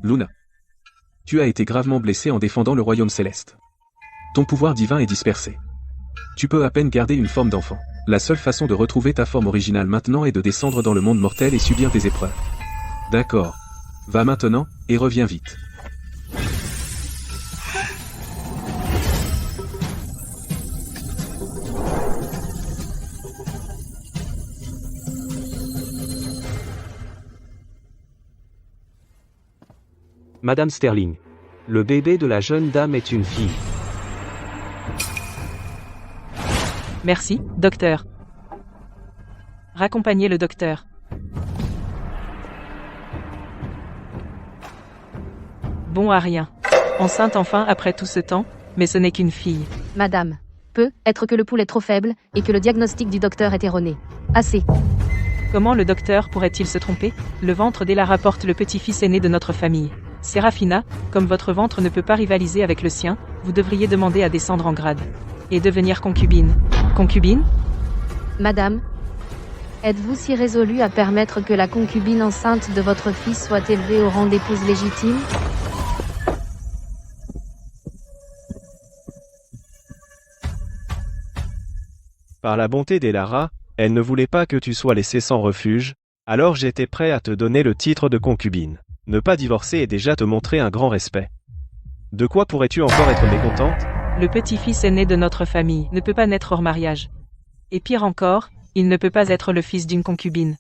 Luna. Tu as été gravement blessée en défendant le royaume céleste. Ton pouvoir divin est dispersé. Tu peux à peine garder une forme d'enfant. La seule façon de retrouver ta forme originale maintenant est de descendre dans le monde mortel et subir des épreuves. D'accord. Va maintenant, et reviens vite. Madame Sterling. Le bébé de la jeune dame est une fille. Merci, docteur. Raccompagnez le docteur. Bon à rien. Enceinte enfin après tout ce temps, mais ce n'est qu'une fille. Madame. Peut être que le pouls est trop faible et que le diagnostic du docteur est erroné. Assez. Comment le docteur pourrait-il se tromper? Le ventre d'Ella rapporte le petit-fils aîné de notre famille. Séraphina, comme votre ventre ne peut pas rivaliser avec le sien, vous devriez demander à descendre en grade. Et devenir concubine. Concubine? Madame. Êtes-vous si résolue à permettre que la concubine enceinte de votre fils soit élevée au rang d'épouse légitime? Par la bonté d'Elara, elle ne voulait pas que tu sois laissé sans refuge, alors j'étais prêt à te donner le titre de concubine. Ne pas divorcer est déjà te montrer un grand respect. De quoi pourrais-tu encore être mécontente? Le petit-fils aîné de notre famille ne peut pas naître hors mariage. Et pire encore, il ne peut pas être le fils d'une concubine.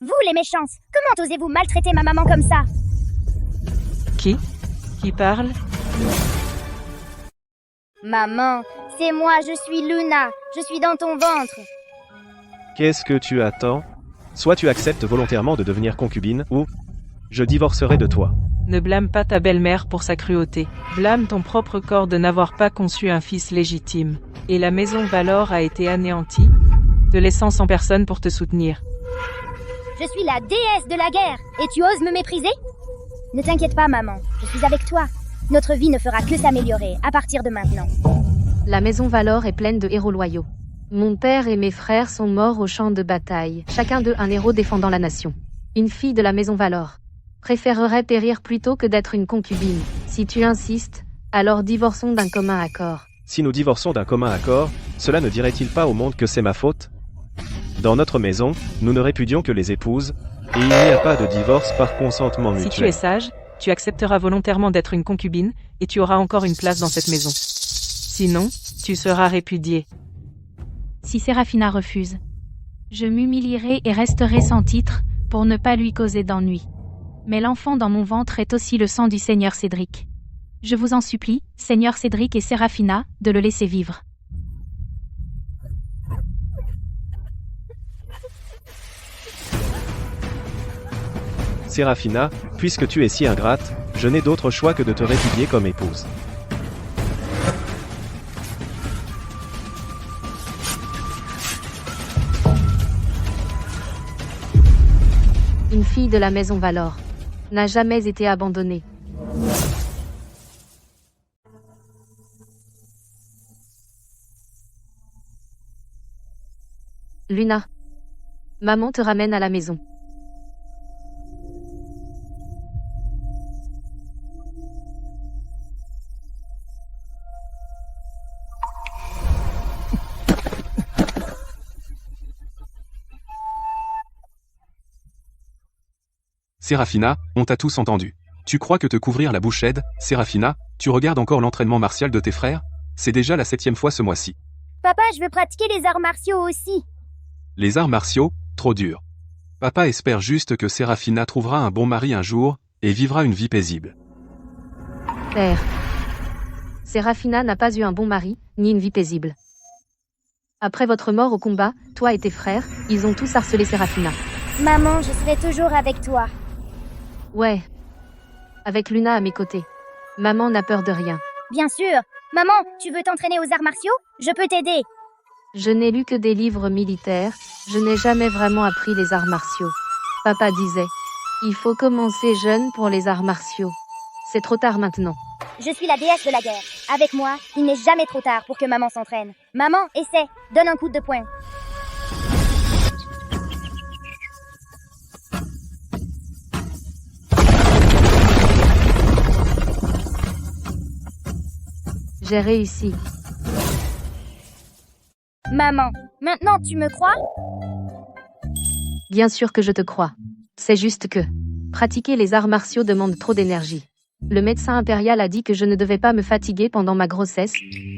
Vous les méchances, comment osez-vous maltraiter ma maman comme ça? Qui parle? Maman, c'est moi, je suis Luna, je suis dans ton ventre. Qu'est-ce que tu attends? Soit tu acceptes volontairement de devenir concubine, ou je divorcerai de toi. Ne blâme pas ta belle-mère pour sa cruauté. Blâme ton propre corps de n'avoir pas conçu un fils légitime. Et la maison Valor a été anéantie, te laissant sans personne pour te soutenir. Je suis la déesse de la guerre, et tu oses me mépriser? Ne t'inquiète pas, maman, je suis avec toi. Notre vie ne fera que s'améliorer à partir de maintenant. La maison Valor est pleine de héros loyaux. Mon père et mes frères sont morts au champ de bataille, chacun d'eux un héros défendant la nation. Une fille de la maison Valor préférerait périr plutôt que d'être une concubine. Si tu insistes, alors divorçons d'un commun accord. Si nous divorçons d'un commun accord, cela ne dirait-il pas au monde que c'est ma faute? Dans notre maison, nous ne répudions que les épouses, et il n'y a pas de divorce par consentement mutuel. Si tu es sage, tu accepteras volontairement d'être une concubine, et tu auras encore une place dans cette maison. Sinon, tu seras répudiée. Si Séraphina refuse, je m'humilierai et resterai sans titre, pour ne pas lui causer d'ennui. Mais l'enfant dans mon ventre est aussi le sang du Seigneur Cédric. Je vous en supplie, Seigneur Cédric et Séraphina, de le laisser vivre. Séraphina, puisque tu es si ingrate, je n'ai d'autre choix que de te répudier comme épouse. Une fille de la maison Valor n'a jamais été abandonnée. Luna. Maman te ramène à la maison. Séraphina, on t'a tous entendu. Tu crois que te couvrir la bouche aide, Séraphina? Tu regardes encore l'entraînement martial de tes frères? C'est déjà la 7e fois ce mois-ci. Papa, je veux pratiquer les arts martiaux aussi. Les arts martiaux, trop dur. Papa espère juste que Séraphina trouvera un bon mari un jour, et vivra une vie paisible. Père. Séraphina n'a pas eu un bon mari, ni une vie paisible. Après votre mort au combat, toi et tes frères, ils ont tous harcelé Séraphina. Maman, je serai toujours avec toi. Ouais. Avec Luna à mes côtés. Maman n'a peur de rien. Bien sûr. Maman, tu veux t'entraîner aux arts martiaux? Je peux t'aider. Je n'ai lu que des livres militaires, je n'ai jamais vraiment appris les arts martiaux. Papa disait, il faut commencer jeune pour les arts martiaux. C'est trop tard maintenant. Je suis la déesse de la guerre. Avec moi, il n'est jamais trop tard pour que maman s'entraîne. Maman, essaie. Donne un coup de poing. J'ai réussi. Maman, maintenant tu me crois? Bien sûr que je te crois. C'est juste que pratiquer les arts martiaux demande trop d'énergie. Le médecin impérial a dit que je ne devais pas me fatiguer pendant ma grossesse,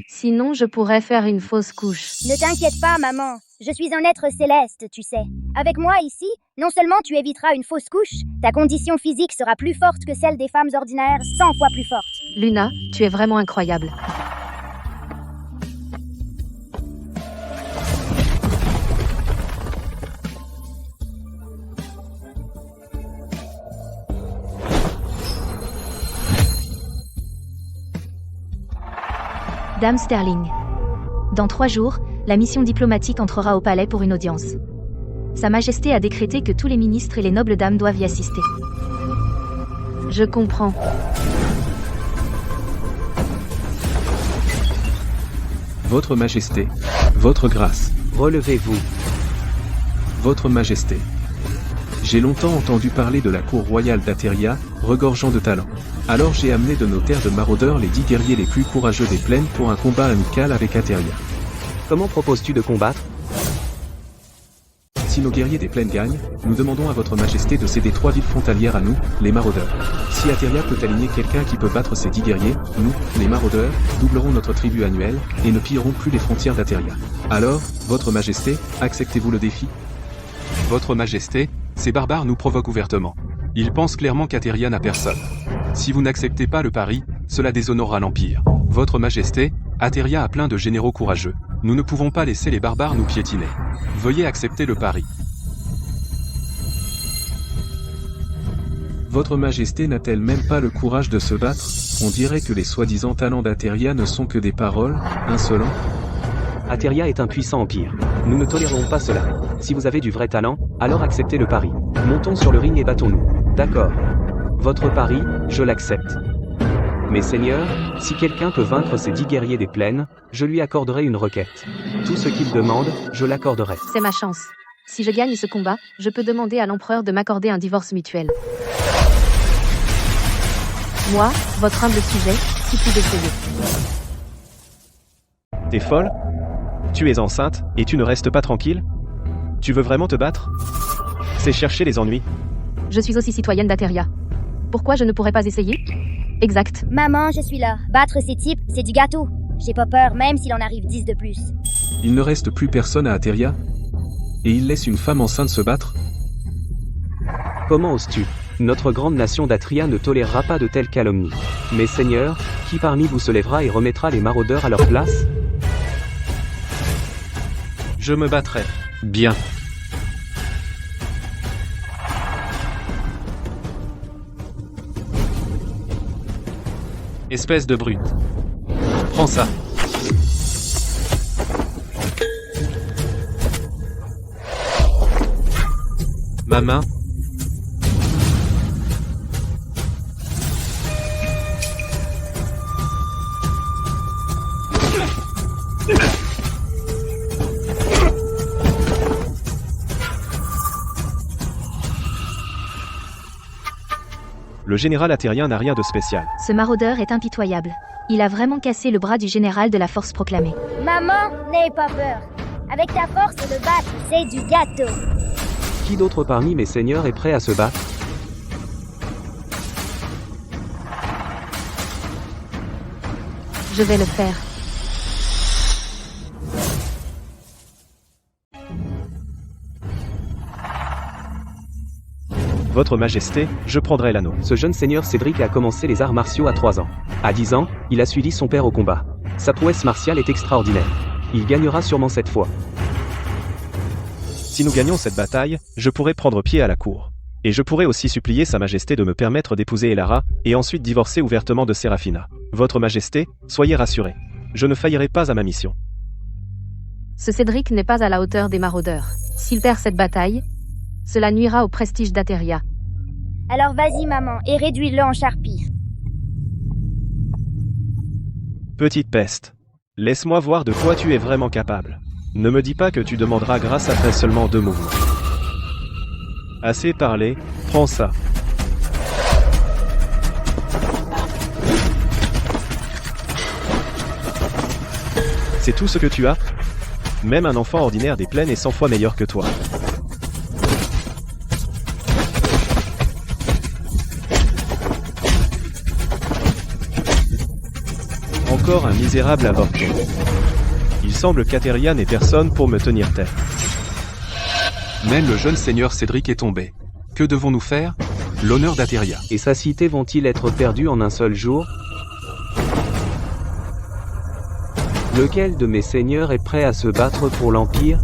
sinon je pourrais faire une fausse couche. Ne t'inquiète pas, maman. Je suis un être céleste, tu sais. Avec moi ici, non seulement tu éviteras une fausse couche, ta condition physique sera plus forte que celle des femmes ordinaires, 100 fois plus forte. Luna, tu es vraiment incroyable. Dame Sterling. Dans 3 jours, la mission diplomatique entrera au palais pour une audience. Sa Majesté a décrété que tous les ministres et les nobles dames doivent y assister. Je comprends. Votre Majesté, Votre Grâce, Relevez-vous. Votre Majesté. J'ai longtemps entendu parler de la cour royale d'Ateria, regorgeant de talent. Alors j'ai amené de nos terres de maraudeurs les 10 guerriers les plus courageux des plaines pour un combat amical avec Ateria. Comment proposes-tu de combattre? Si nos guerriers des plaines gagnent, nous demandons à votre Majesté de céder 3 villes frontalières à nous, les maraudeurs. Si Ateria peut aligner quelqu'un qui peut battre ces 10 guerriers, nous, les maraudeurs, doublerons notre tribut annuel, et ne pillerons plus les frontières d'Ateria. Alors, votre Majesté, acceptez-vous le défi? Votre Majesté, ces barbares nous provoquent ouvertement. Ils pensent clairement qu'Ateria n'a personne. Si vous n'acceptez pas le pari, cela déshonorera l'Empire. Votre Majesté, Ateria a plein de généraux courageux. Nous ne pouvons pas laisser les barbares nous piétiner. Veuillez accepter le pari. Votre Majesté n'a-t-elle même pas le courage de se battre? On dirait que les soi-disant talents d'Ateria ne sont que des paroles, insolents. Ateria est un puissant empire. Nous ne tolérerons pas cela. Si vous avez du vrai talent, alors acceptez le pari. Montons sur le ring et battons-nous. D'accord. Votre pari, je l'accepte. Mais seigneur, si quelqu'un peut vaincre ces 10 guerriers des plaines, je lui accorderai une requête. Tout ce qu'il demande, je l'accorderai. C'est ma chance. Si je gagne ce combat, je peux demander à l'empereur de m'accorder un divorce mutuel. Moi, votre humble sujet, supplie d'essayer. T'es folle? Tu es enceinte, et tu ne restes pas tranquille? Tu veux vraiment te battre? C'est chercher les ennuis. Je suis aussi citoyenne d'Ateria. Pourquoi je ne pourrais pas essayer? Exact. Maman, je suis là. Battre ces types, c'est du gâteau. J'ai pas peur, même s'il en arrive 10 de plus. Il ne reste plus personne à Ateria? Et il laisse une femme enceinte se battre? Comment oses-tu? Notre grande nation d'Atria ne tolérera pas de telles calomnies. Mais seigneur, qui parmi vous se lèvera et remettra les maraudeurs à leur place? Je me battrai. Bien. Espèce de brute. Prends ça. Ma main. Le général atérien n'a rien de spécial. Ce maraudeur est impitoyable. Il a vraiment cassé le bras du général de la force proclamée. Maman, n'aie pas peur. Avec ta force, le battre, c'est du gâteau. Qui d'autre parmi mes seigneurs est prêt à se battre? Je vais le faire. Votre Majesté, je prendrai l'anneau. Ce jeune seigneur Cédric a commencé les arts martiaux à 3 ans. À 10 ans, il a suivi son père au combat. Sa prouesse martiale est extraordinaire. Il gagnera sûrement cette fois. Si nous gagnons cette bataille, je pourrai prendre pied à la cour. Et je pourrai aussi supplier Sa Majesté de me permettre d'épouser Elara, et ensuite divorcer ouvertement de Séraphina. Votre Majesté, soyez rassurée. Je ne faillirai pas à ma mission. Ce Cédric n'est pas à la hauteur des maraudeurs. S'il perd cette bataille, cela nuira au prestige d'Ateria. Alors vas-y maman, et réduis-le en charpie. Petite peste. Laisse-moi voir de quoi tu es vraiment capable. Ne me dis pas que tu demanderas grâce après seulement 2 mouvements. Assez parlé, prends ça. C'est tout ce que tu as? Même un enfant ordinaire des plaines est 100 fois meilleur que toi. Encore un misérable avorton. Il semble qu'Ateria n'ait personne pour me tenir tête. Même le jeune seigneur Cédric est tombé. Que devons-nous faire? L'honneur d'Ateria. Et sa cité vont-ils être perdus en un seul jour? Lequel de mes seigneurs est prêt à se battre pour l'Empire?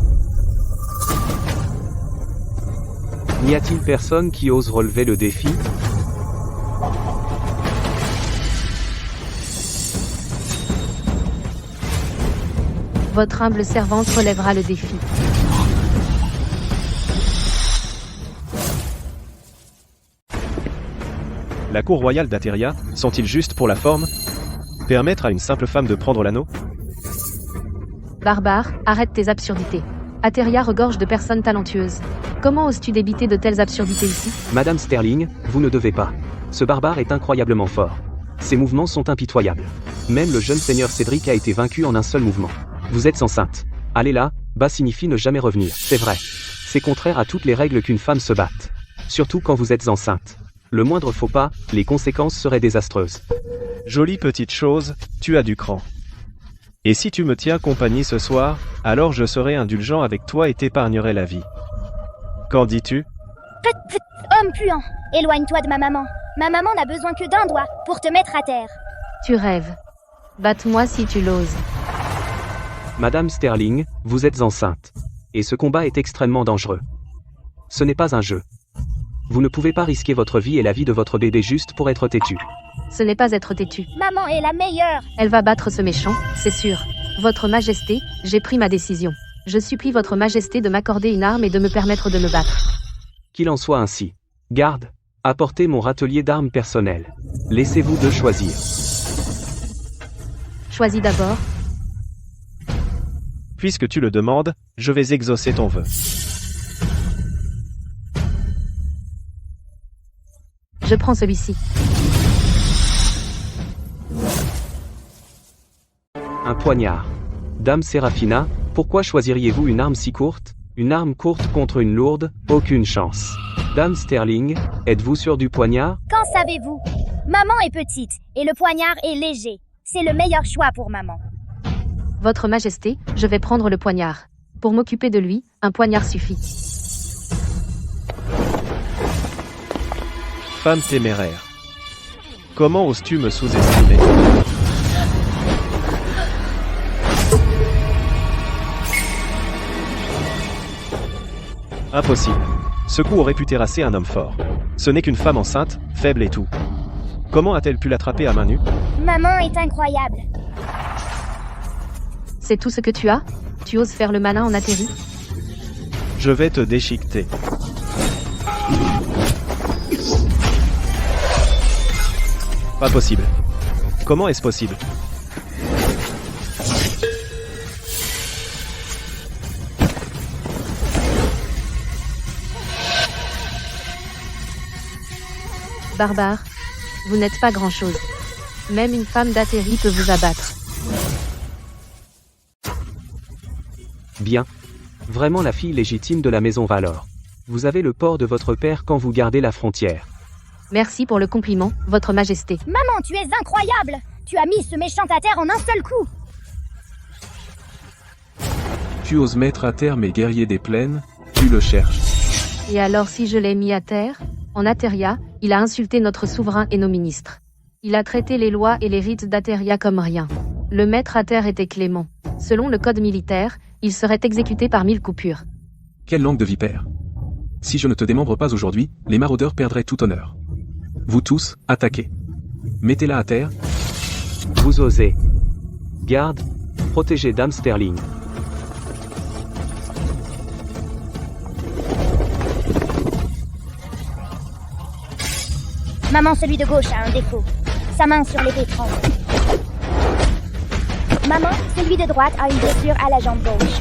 N'y a-t-il personne qui ose relever le défi? Votre humble servante relèvera le défi. La cour royale d'Ateria, sont-ils justes pour la forme? Permettre à une simple femme de prendre l'anneau? Barbare, arrête tes absurdités. Ateria regorge de personnes talentueuses. Comment oses-tu débiter de telles absurdités ici? Madame Sterling, vous ne devez pas. Ce barbare est incroyablement fort. Ses mouvements sont impitoyables. Même le jeune seigneur Cédric a été vaincu en un seul mouvement. Vous êtes enceinte. Aller là, bas signifie ne jamais revenir, c'est vrai. C'est contraire à toutes les règles qu'une femme se batte. Surtout quand vous êtes enceinte. Le moindre faux pas, les conséquences seraient désastreuses. Jolie petite chose, tu as du cran. Et si tu me tiens compagnie ce soir, alors je serai indulgent avec toi et t'épargnerai la vie. Qu'en dis-tu? Homme puant, éloigne-toi de ma maman. Ma maman n'a besoin que d'un doigt pour te mettre à terre. Tu rêves. Batte-moi si tu l'oses. Madame Sterling, vous êtes enceinte. Et ce combat est extrêmement dangereux. Ce n'est pas un jeu. Vous ne pouvez pas risquer votre vie et la vie de votre bébé juste pour être têtu. Ce n'est pas être têtu. Maman est la meilleure. Elle va battre ce méchant, c'est sûr. Votre Majesté, j'ai pris ma décision. Je supplie votre Majesté de m'accorder une arme et de me permettre de me battre. Qu'il en soit ainsi. Garde, apportez mon râtelier d'armes personnelles. Laissez-vous deux choisir. Choisis d'abord. Puisque tu le demandes, je vais exaucer ton vœu. Je prends celui-ci. Un poignard. Dame Séraphina, pourquoi choisiriez-vous une arme si courte? Une arme courte contre une lourde, aucune chance. Dame Sterling, êtes-vous sûre du poignard? Qu'en savez-vous? Maman est petite, et le poignard est léger. C'est le meilleur choix pour maman. Votre Majesté, je vais prendre le poignard. Pour m'occuper de lui, un poignard suffit. Femme téméraire. Comment oses-tu me sous-estimer? Impossible. Ce coup aurait pu terrasser un homme fort. Ce n'est qu'une femme enceinte, faible et tout. Comment a-t-elle pu l'attraper à main nue? Maman est incroyable. C'est tout ce que tu as? Tu oses faire le malin en Ateria? Je vais te déchiqueter. Pas possible. Comment est-ce possible? Barbare, vous n'êtes pas grand-chose. Même une femme d'Ateria peut vous abattre. Bien. Vraiment la fille légitime de la maison Valor. Vous avez le port de votre père quand vous gardez la frontière. Merci pour le compliment, Votre Majesté. Maman, tu es incroyable. Tu as mis ce méchant à terre en un seul coup. Tu oses mettre à terre mes guerriers des plaines, tu le cherches. Et alors si je l'ai mis à terre? En Ateria, il a insulté notre souverain et nos ministres. Il a traité les lois et les rites d'Ateria comme rien. Le mettre à terre était clément. Selon le code militaire, il serait exécuté par 1000 coupures. Quelle langue de vipère! Si je ne te démembre pas aujourd'hui, les maraudeurs perdraient tout honneur. Vous tous, attaquez. Mettez-la à terre. Vous osez. Garde, protégez Dame Sterling. Maman, celui de gauche a un défaut. Sa main sur l'épée tremble. Maman, celui de droite a une blessure à la jambe gauche.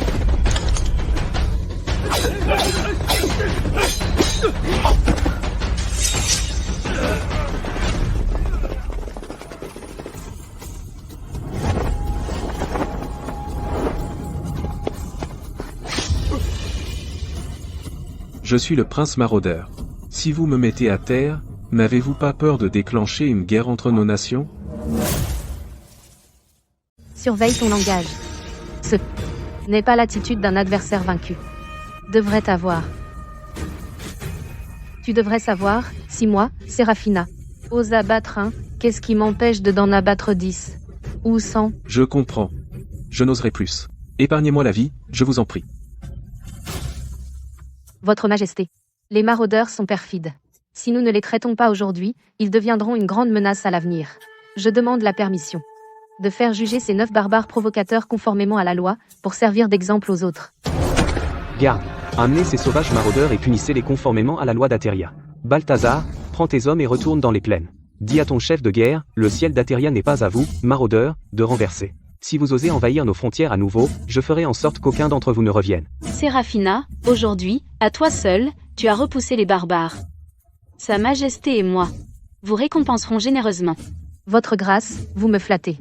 Je suis le prince maraudeur. Si vous me mettez à terre, n'avez-vous pas peur de déclencher une guerre entre nos nations? Surveille ton langage. Ce n'est pas l'attitude d'un adversaire vaincu. Devrait avoir. Tu devrais savoir, si moi, Séraphina, ose abattre un, qu'est-ce qui m'empêche de d'en abattre 10 ou 100? Je comprends. Je n'oserai plus. Épargnez-moi la vie, je vous en prie. Votre Majesté. Les maraudeurs sont perfides. Si nous ne les traitons pas aujourd'hui, ils deviendront une grande menace à l'avenir. Je demande la permission de faire juger ces 9 barbares provocateurs conformément à la loi, pour servir d'exemple aux autres. Garde, amenez ces sauvages maraudeurs et punissez-les conformément à la loi d'Ateria. Balthazar, prends tes hommes et retourne dans les plaines. Dis à ton chef de guerre, le ciel d'Ateria n'est pas à vous, maraudeurs, de renverser. Si vous osez envahir nos frontières à nouveau, je ferai en sorte qu'aucun d'entre vous ne revienne. Séraphina, aujourd'hui, à toi seule, tu as repoussé les barbares. Sa Majesté et moi vous récompenserons généreusement. Votre grâce, vous me flattez.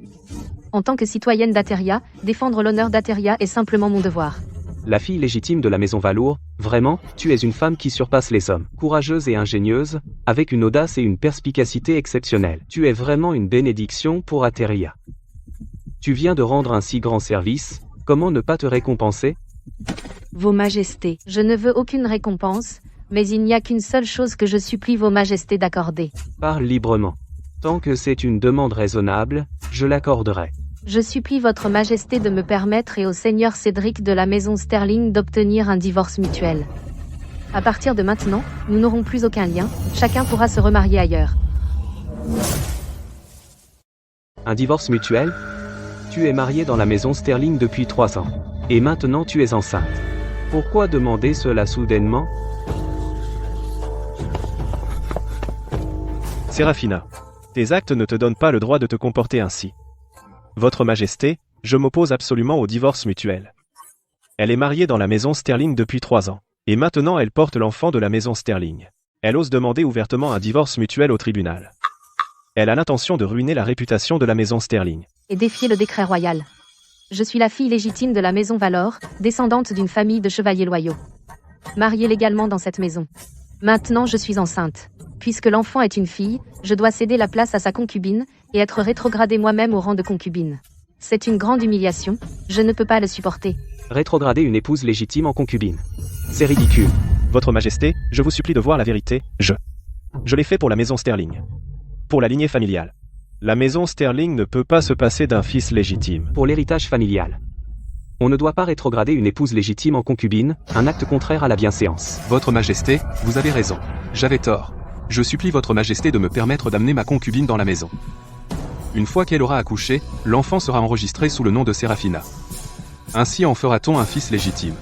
En tant que citoyenne d'Ateria, défendre l'honneur d'Ateria est simplement mon devoir. La fille légitime de la maison Valour, vraiment, tu es une femme qui surpasse les hommes. Courageuse et ingénieuse, avec une audace et une perspicacité exceptionnelles. Tu es vraiment une bénédiction pour Ateria. Tu viens de rendre un si grand service, comment ne pas te récompenser? Vos Majestés, je ne veux aucune récompense, mais il n'y a qu'une seule chose que je supplie Vos Majestés d'accorder. Parle librement. Tant que c'est une demande raisonnable, je l'accorderai. Je supplie Votre Majesté de me permettre et au Seigneur Cédric de la maison Sterling d'obtenir un divorce mutuel. À partir de maintenant, nous n'aurons plus aucun lien, chacun pourra se remarier ailleurs. Un divorce mutuel? Tu es marié dans la maison Sterling depuis 3 ans. Et maintenant tu es enceinte. Pourquoi demander cela soudainement? Séraphina. Tes actes ne te donnent pas le droit de te comporter ainsi. Votre Majesté, je m'oppose absolument au divorce mutuel. Elle est mariée dans la maison Sterling depuis 3 ans. Et maintenant elle porte l'enfant de la maison Sterling. Elle ose demander ouvertement un divorce mutuel au tribunal. Elle a l'intention de ruiner la réputation de la maison Sterling. Et défier le décret royal. Je suis la fille légitime de la maison Valor, descendante d'une famille de chevaliers loyaux. Mariée légalement dans cette maison. Maintenant je suis enceinte. Puisque l'enfant est une fille, je dois céder la place à sa concubine, et être rétrogradée moi-même au rang de concubine. C'est une grande humiliation, je ne peux pas le supporter. Rétrograder une épouse légitime en concubine. C'est ridicule. Votre Majesté, je vous supplie de voir la vérité, je l'ai fait pour la maison Sterling. Pour la lignée familiale. La maison Sterling ne peut pas se passer d'un fils légitime. Pour l'héritage familial. On ne doit pas rétrograder une épouse légitime en concubine, un acte contraire à la bienséance. Votre Majesté, vous avez raison. J'avais tort. Je supplie Votre Majesté de me permettre d'amener ma concubine dans la maison. Une fois qu'elle aura accouché, l'enfant sera enregistré sous le nom de Séraphina. Ainsi en fera-t-on un fils légitime.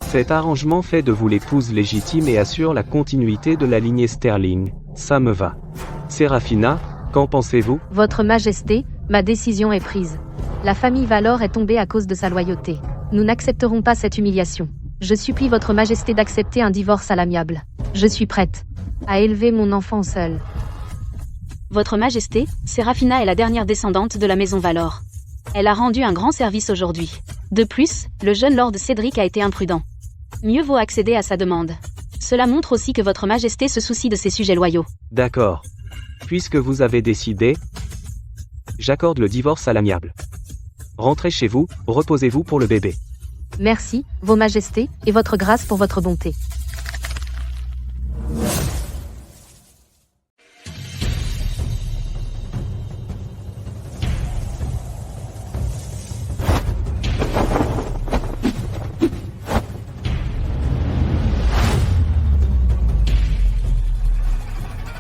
Cet arrangement fait de vous l'épouse légitime et assure la continuité de la lignée Sterling. Ça me va. Séraphina, qu'en pensez-vous? Votre Majesté, ma décision est prise. La famille Valor est tombée à cause de sa loyauté. Nous n'accepterons pas cette humiliation. Je supplie Votre Majesté d'accepter un divorce à l'amiable. Je suis prête à élever mon enfant seule. Votre Majesté, Séraphina est la dernière descendante de la maison Valor. Elle a rendu un grand service aujourd'hui. De plus, le jeune lord Cédric a été imprudent. Mieux vaut accéder à sa demande. Cela montre aussi que Votre Majesté se soucie de ses sujets loyaux. D'accord. Puisque vous avez décidé, j'accorde le divorce à l'amiable. Rentrez chez vous, reposez-vous pour le bébé. Merci, Vos Majestés, et votre grâce pour votre bonté.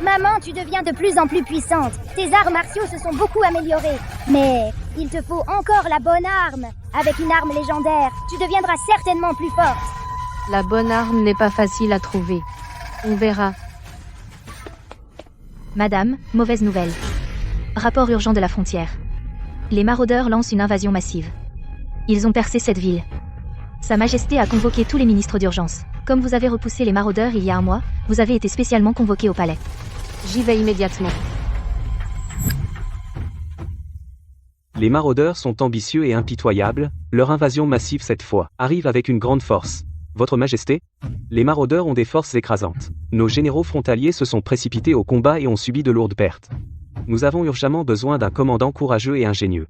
Maman, tu deviens de plus en plus puissante. Tes arts martiaux se sont beaucoup améliorés. Mais il te faut encore la bonne arme. Avec une arme légendaire, tu deviendras certainement plus forte. La bonne arme n'est pas facile à trouver. On verra. Madame, mauvaise nouvelle. Rapport urgent de la frontière. Les maraudeurs lancent une invasion massive. Ils ont percé cette ville. Sa Majesté a convoqué tous les ministres d'urgence. Comme vous avez repoussé les maraudeurs il y a un mois, vous avez été spécialement convoqué au palais. J'y vais immédiatement. Les maraudeurs sont ambitieux et impitoyables, leur invasion massive cette fois arrive avec une grande force. Votre Majesté, les maraudeurs ont des forces écrasantes. Nos généraux frontaliers se sont précipités au combat et ont subi de lourdes pertes. Nous avons urgemment besoin d'un commandant courageux et ingénieux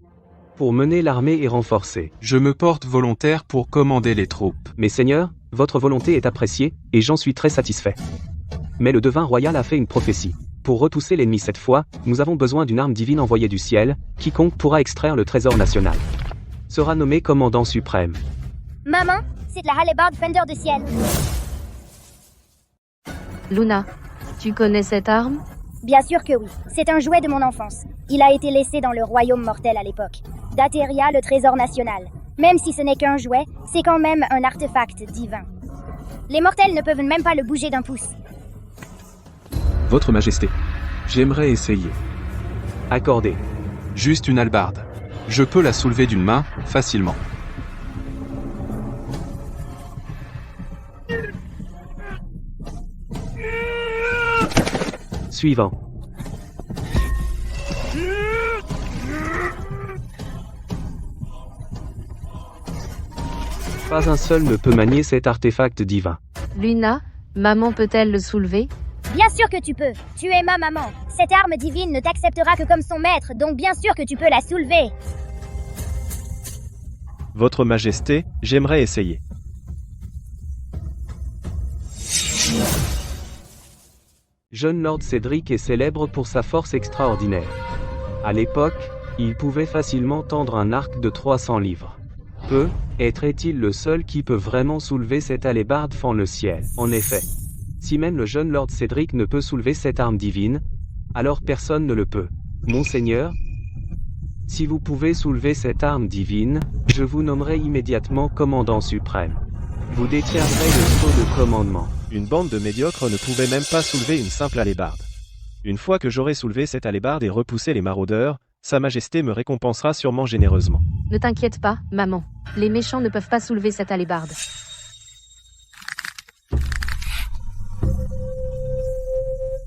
pour mener l'armée et renforcer. Je me porte volontaire pour commander les troupes. Mes seigneurs, votre volonté est appréciée, et j'en suis très satisfait. Mais le devin royal a fait une prophétie. Pour repousser l'ennemi cette fois, nous avons besoin d'une arme divine envoyée du ciel, quiconque pourra extraire le trésor national sera nommé commandant suprême. Maman, c'est de la hallebarde Fender de ciel. Luna, tu connais cette arme? Bien sûr que oui. C'est un jouet de mon enfance. Il a été laissé dans le royaume mortel à l'époque. D'Ateria, le trésor national. Même si ce n'est qu'un jouet, c'est quand même un artefact divin. Les mortels ne peuvent même pas le bouger d'un pouce. Votre Majesté, j'aimerais essayer. Accordé. Juste une hallebarde. Je peux la soulever d'une main, facilement. Suivant. Pas un seul ne peut manier cet artefact divin. Luna, maman peut-elle le soulever? Bien sûr que tu peux. Tu es ma maman. Cette arme divine ne t'acceptera que comme son maître, donc bien sûr que tu peux la soulever. Votre Majesté, j'aimerais essayer. Jeune Lord Cédric est célèbre pour sa force extraordinaire. À l'époque, il pouvait facilement tendre un arc de 300 livres. Est-il le seul qui peut vraiment soulever cette hallebarde fend le ciel? En effet, si même le jeune Lord Cédric ne peut soulever cette arme divine, alors personne ne le peut. Monseigneur, si vous pouvez soulever cette arme divine, je vous nommerai immédiatement commandant suprême. Vous détiendrez le sceau de commandement. Une bande de médiocres ne pouvait même pas soulever une simple hallebarde. Une fois que j'aurai soulevé cette hallebarde et repoussé les maraudeurs, Sa Majesté me récompensera sûrement généreusement. Ne t'inquiète pas, maman. Les méchants ne peuvent pas soulever cette hallebarde.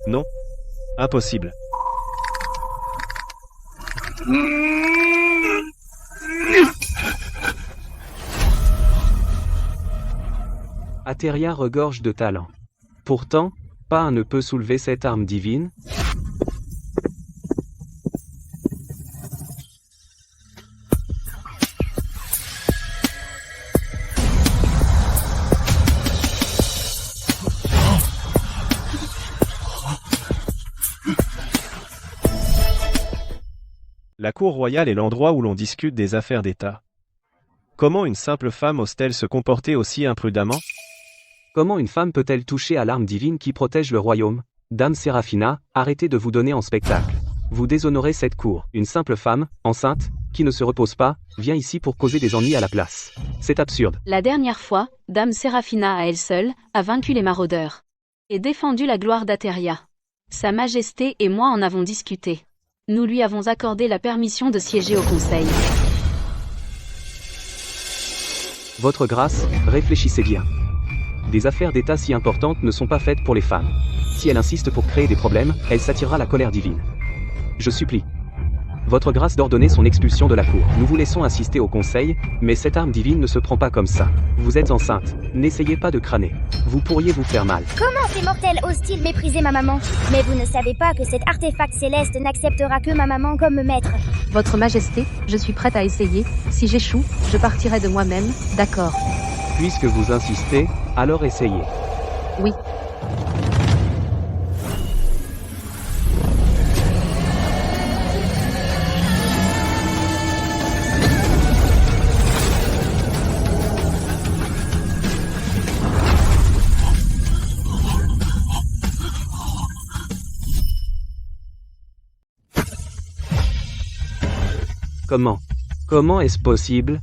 Non. Impossible. Ateria regorge de talent. Pourtant, pas un ne peut soulever cette arme divine. La cour royale est l'endroit où l'on discute des affaires d'État. Comment une simple femme ose-t-elle se comporter aussi imprudemment? Comment une femme peut-elle toucher à l'arme divine qui protège le royaume? Dame Séraphina, arrêtez de vous donner en spectacle. Vous déshonorez cette cour. Une simple femme, enceinte, qui ne se repose pas, vient ici pour causer des ennuis à la place. C'est absurde. La dernière fois, Dame Séraphina à elle seule, a vaincu les maraudeurs. Et défendu la gloire d'Ateria. Sa Majesté et moi en avons discuté. Nous lui avons accordé la permission de siéger au Conseil. Votre grâce, réfléchissez bien. Des affaires d'État si importantes ne sont pas faites pour les femmes. Si elle insiste pour créer des problèmes, elle s'attirera la colère divine. Je supplie. Votre grâce d'ordonner son expulsion de la cour. Nous vous laissons assister au conseil, mais cette arme divine ne se prend pas comme ça. Vous êtes enceinte. N'essayez pas de crâner. Vous pourriez vous faire mal. Comment ces mortels osent-ils mépriser ma maman? Mais vous ne savez pas que cet artefact céleste n'acceptera que ma maman comme maître. Votre Majesté, je suis prête à essayer. Si j'échoue, je partirai de moi-même, d'accord? Puisque vous insistez, alors essayez. Oui. Comment est-ce possible?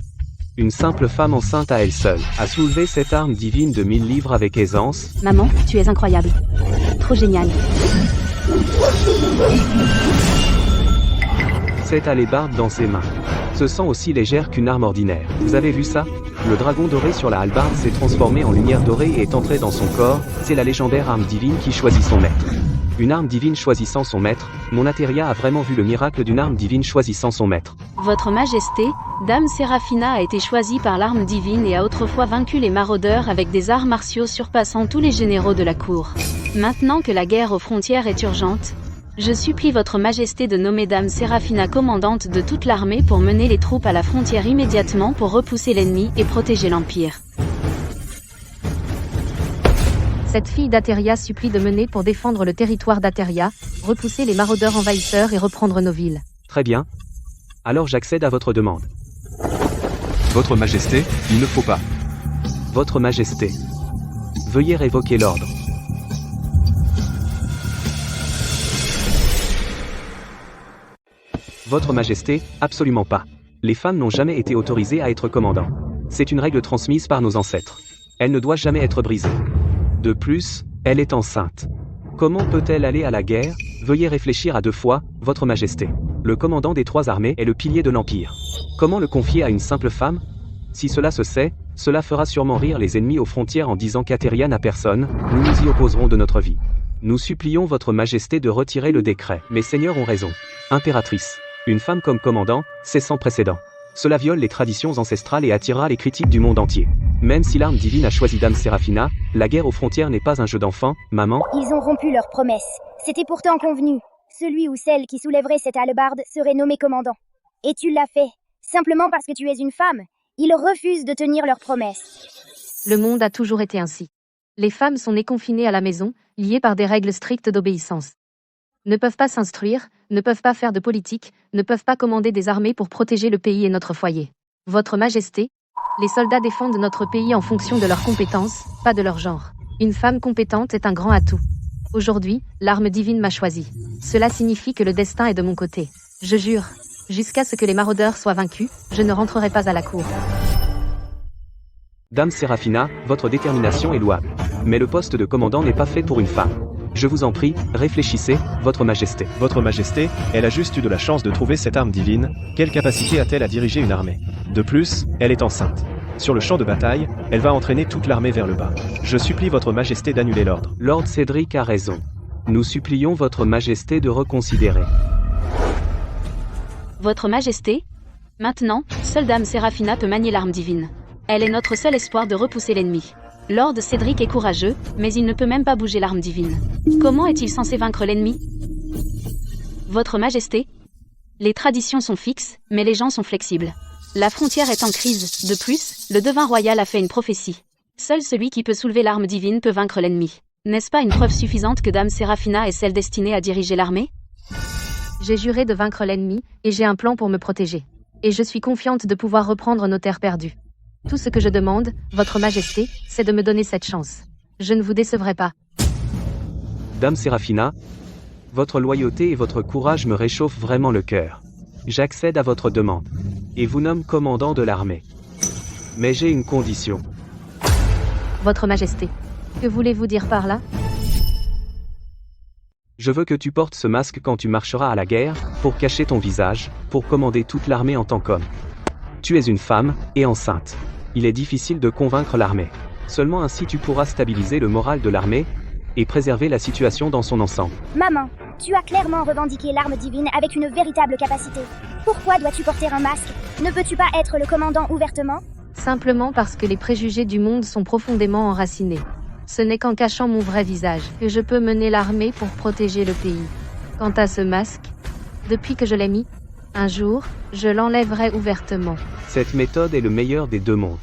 Une simple femme enceinte à elle seule a soulevé cette arme divine de 1000 livres avec aisance. Maman, tu es incroyable. Trop génial. Cette hallebarde dans ses mains se sent aussi légère qu'une arme ordinaire. Vous avez vu ça? Le dragon doré sur la hallebarde s'est transformé en lumière dorée et est entré dans son corps. C'est la légendaire arme divine qui choisit son maître. Une arme divine choisissant son maître, mon Ateria a vraiment vu le miracle d'une arme divine choisissant son maître. Votre Majesté, Dame Séraphina a été choisie par l'arme divine et a autrefois vaincu les maraudeurs avec des arts martiaux surpassant tous les généraux de la cour. Maintenant que la guerre aux frontières est urgente, je supplie votre Majesté de nommer Dame Séraphina commandante de toute l'armée pour mener les troupes à la frontière immédiatement pour repousser l'ennemi et protéger l'Empire. Cette fille d'Ateria supplie de mener pour défendre le territoire d'Ateria, repousser les maraudeurs envahisseurs et reprendre nos villes. Très bien. Alors j'accède à votre demande. Votre Majesté, il ne faut pas. Votre Majesté. Veuillez révoquer l'ordre. Votre Majesté, absolument pas. Les femmes n'ont jamais été autorisées à être commandants. C'est une règle transmise par nos ancêtres. Elle ne doit jamais être brisée. De plus, elle est enceinte. Comment peut-elle aller à la guerre? Veuillez réfléchir à 2 fois, Votre Majesté. Le commandant des 3 armées est le pilier de l'Empire. Comment le confier à une simple femme? Si cela se sait, cela fera sûrement rire les ennemis aux frontières en disant qu'Ateria n'a personne, nous nous y opposerons de notre vie. Nous supplions Votre Majesté de retirer le décret. Mes seigneurs ont raison. Impératrice. Une femme comme commandant, c'est sans précédent. Cela viole les traditions ancestrales et attirera les critiques du monde entier. Même si l'arme divine a choisi Dame Séraphina, la guerre aux frontières n'est pas un jeu d'enfant, maman. Ils ont rompu leur promesse. C'était pourtant convenu. Celui ou celle qui soulèverait cette hallebarde serait nommé commandant. Et tu l'as fait. Simplement parce que tu es une femme. Ils refusent de tenir leur promesse. Le monde a toujours été ainsi. Les femmes sont nées confinées à la maison, liées par des règles strictes d'obéissance. Ne peuvent pas s'instruire, ne peuvent pas faire de politique, ne peuvent pas commander des armées pour protéger le pays et notre foyer. Votre Majesté, les soldats défendent notre pays en fonction de leurs compétences, pas de leur genre. Une femme compétente est un grand atout. Aujourd'hui, l'arme divine m'a choisi. Cela signifie que le destin est de mon côté. Je jure, jusqu'à ce que les maraudeurs soient vaincus, je ne rentrerai pas à la cour. Dame Séraphina, votre détermination est louable. Mais le poste de commandant n'est pas fait pour une femme. Je vous en prie, réfléchissez, Votre Majesté. Votre Majesté, elle a juste eu de la chance de trouver cette arme divine. Quelle capacité a-t-elle à diriger une armée? De plus, elle est enceinte. Sur le champ de bataille, elle va entraîner toute l'armée vers le bas. Je supplie Votre Majesté d'annuler l'ordre. Lord Cédric a raison. Nous supplions Votre Majesté de reconsidérer. Votre Majesté, maintenant, seule Dame Séraphina peut manier l'arme divine. Elle est notre seul espoir de repousser l'ennemi. Lord Cédric est courageux, mais il ne peut même pas bouger l'arme divine. Comment est-il censé vaincre l'ennemi? Votre Majesté, les traditions sont fixes, mais les gens sont flexibles. La frontière est en crise. De plus, le devin royal a fait une prophétie. Seul celui qui peut soulever l'arme divine peut vaincre l'ennemi. N'est-ce pas une preuve suffisante que Dame Séraphina est celle destinée à diriger l'armée? J'ai juré de vaincre l'ennemi, et j'ai un plan pour me protéger. Et je suis confiante de pouvoir reprendre nos terres perdues. Tout ce que je demande, Votre Majesté, c'est de me donner cette chance. Je ne vous décevrai pas. Dame Séraphina, votre loyauté et votre courage me réchauffent vraiment le cœur. J'accède à votre demande. Et vous nomme commandant de l'armée. Mais j'ai une condition. Votre Majesté, que voulez-vous dire par là? Je veux que tu portes ce masque quand tu marcheras à la guerre, pour cacher ton visage, pour commander toute l'armée en tant qu'homme. Tu es une femme, et enceinte. Il est difficile de convaincre l'armée. Seulement ainsi tu pourras stabiliser le moral de l'armée, et préserver la situation dans son ensemble. Maman, tu as clairement revendiqué l'arme divine avec une véritable capacité. Pourquoi dois-tu porter un masque? Ne peux-tu pas être le commandant ouvertement? Simplement parce que les préjugés du monde sont profondément enracinés. Ce n'est qu'en cachant mon vrai visage que je peux mener l'armée pour protéger le pays. Quant à ce masque, depuis que je l'ai mis, un jour, je l'enlèverai ouvertement. Cette méthode est le meilleur des 2 mondes.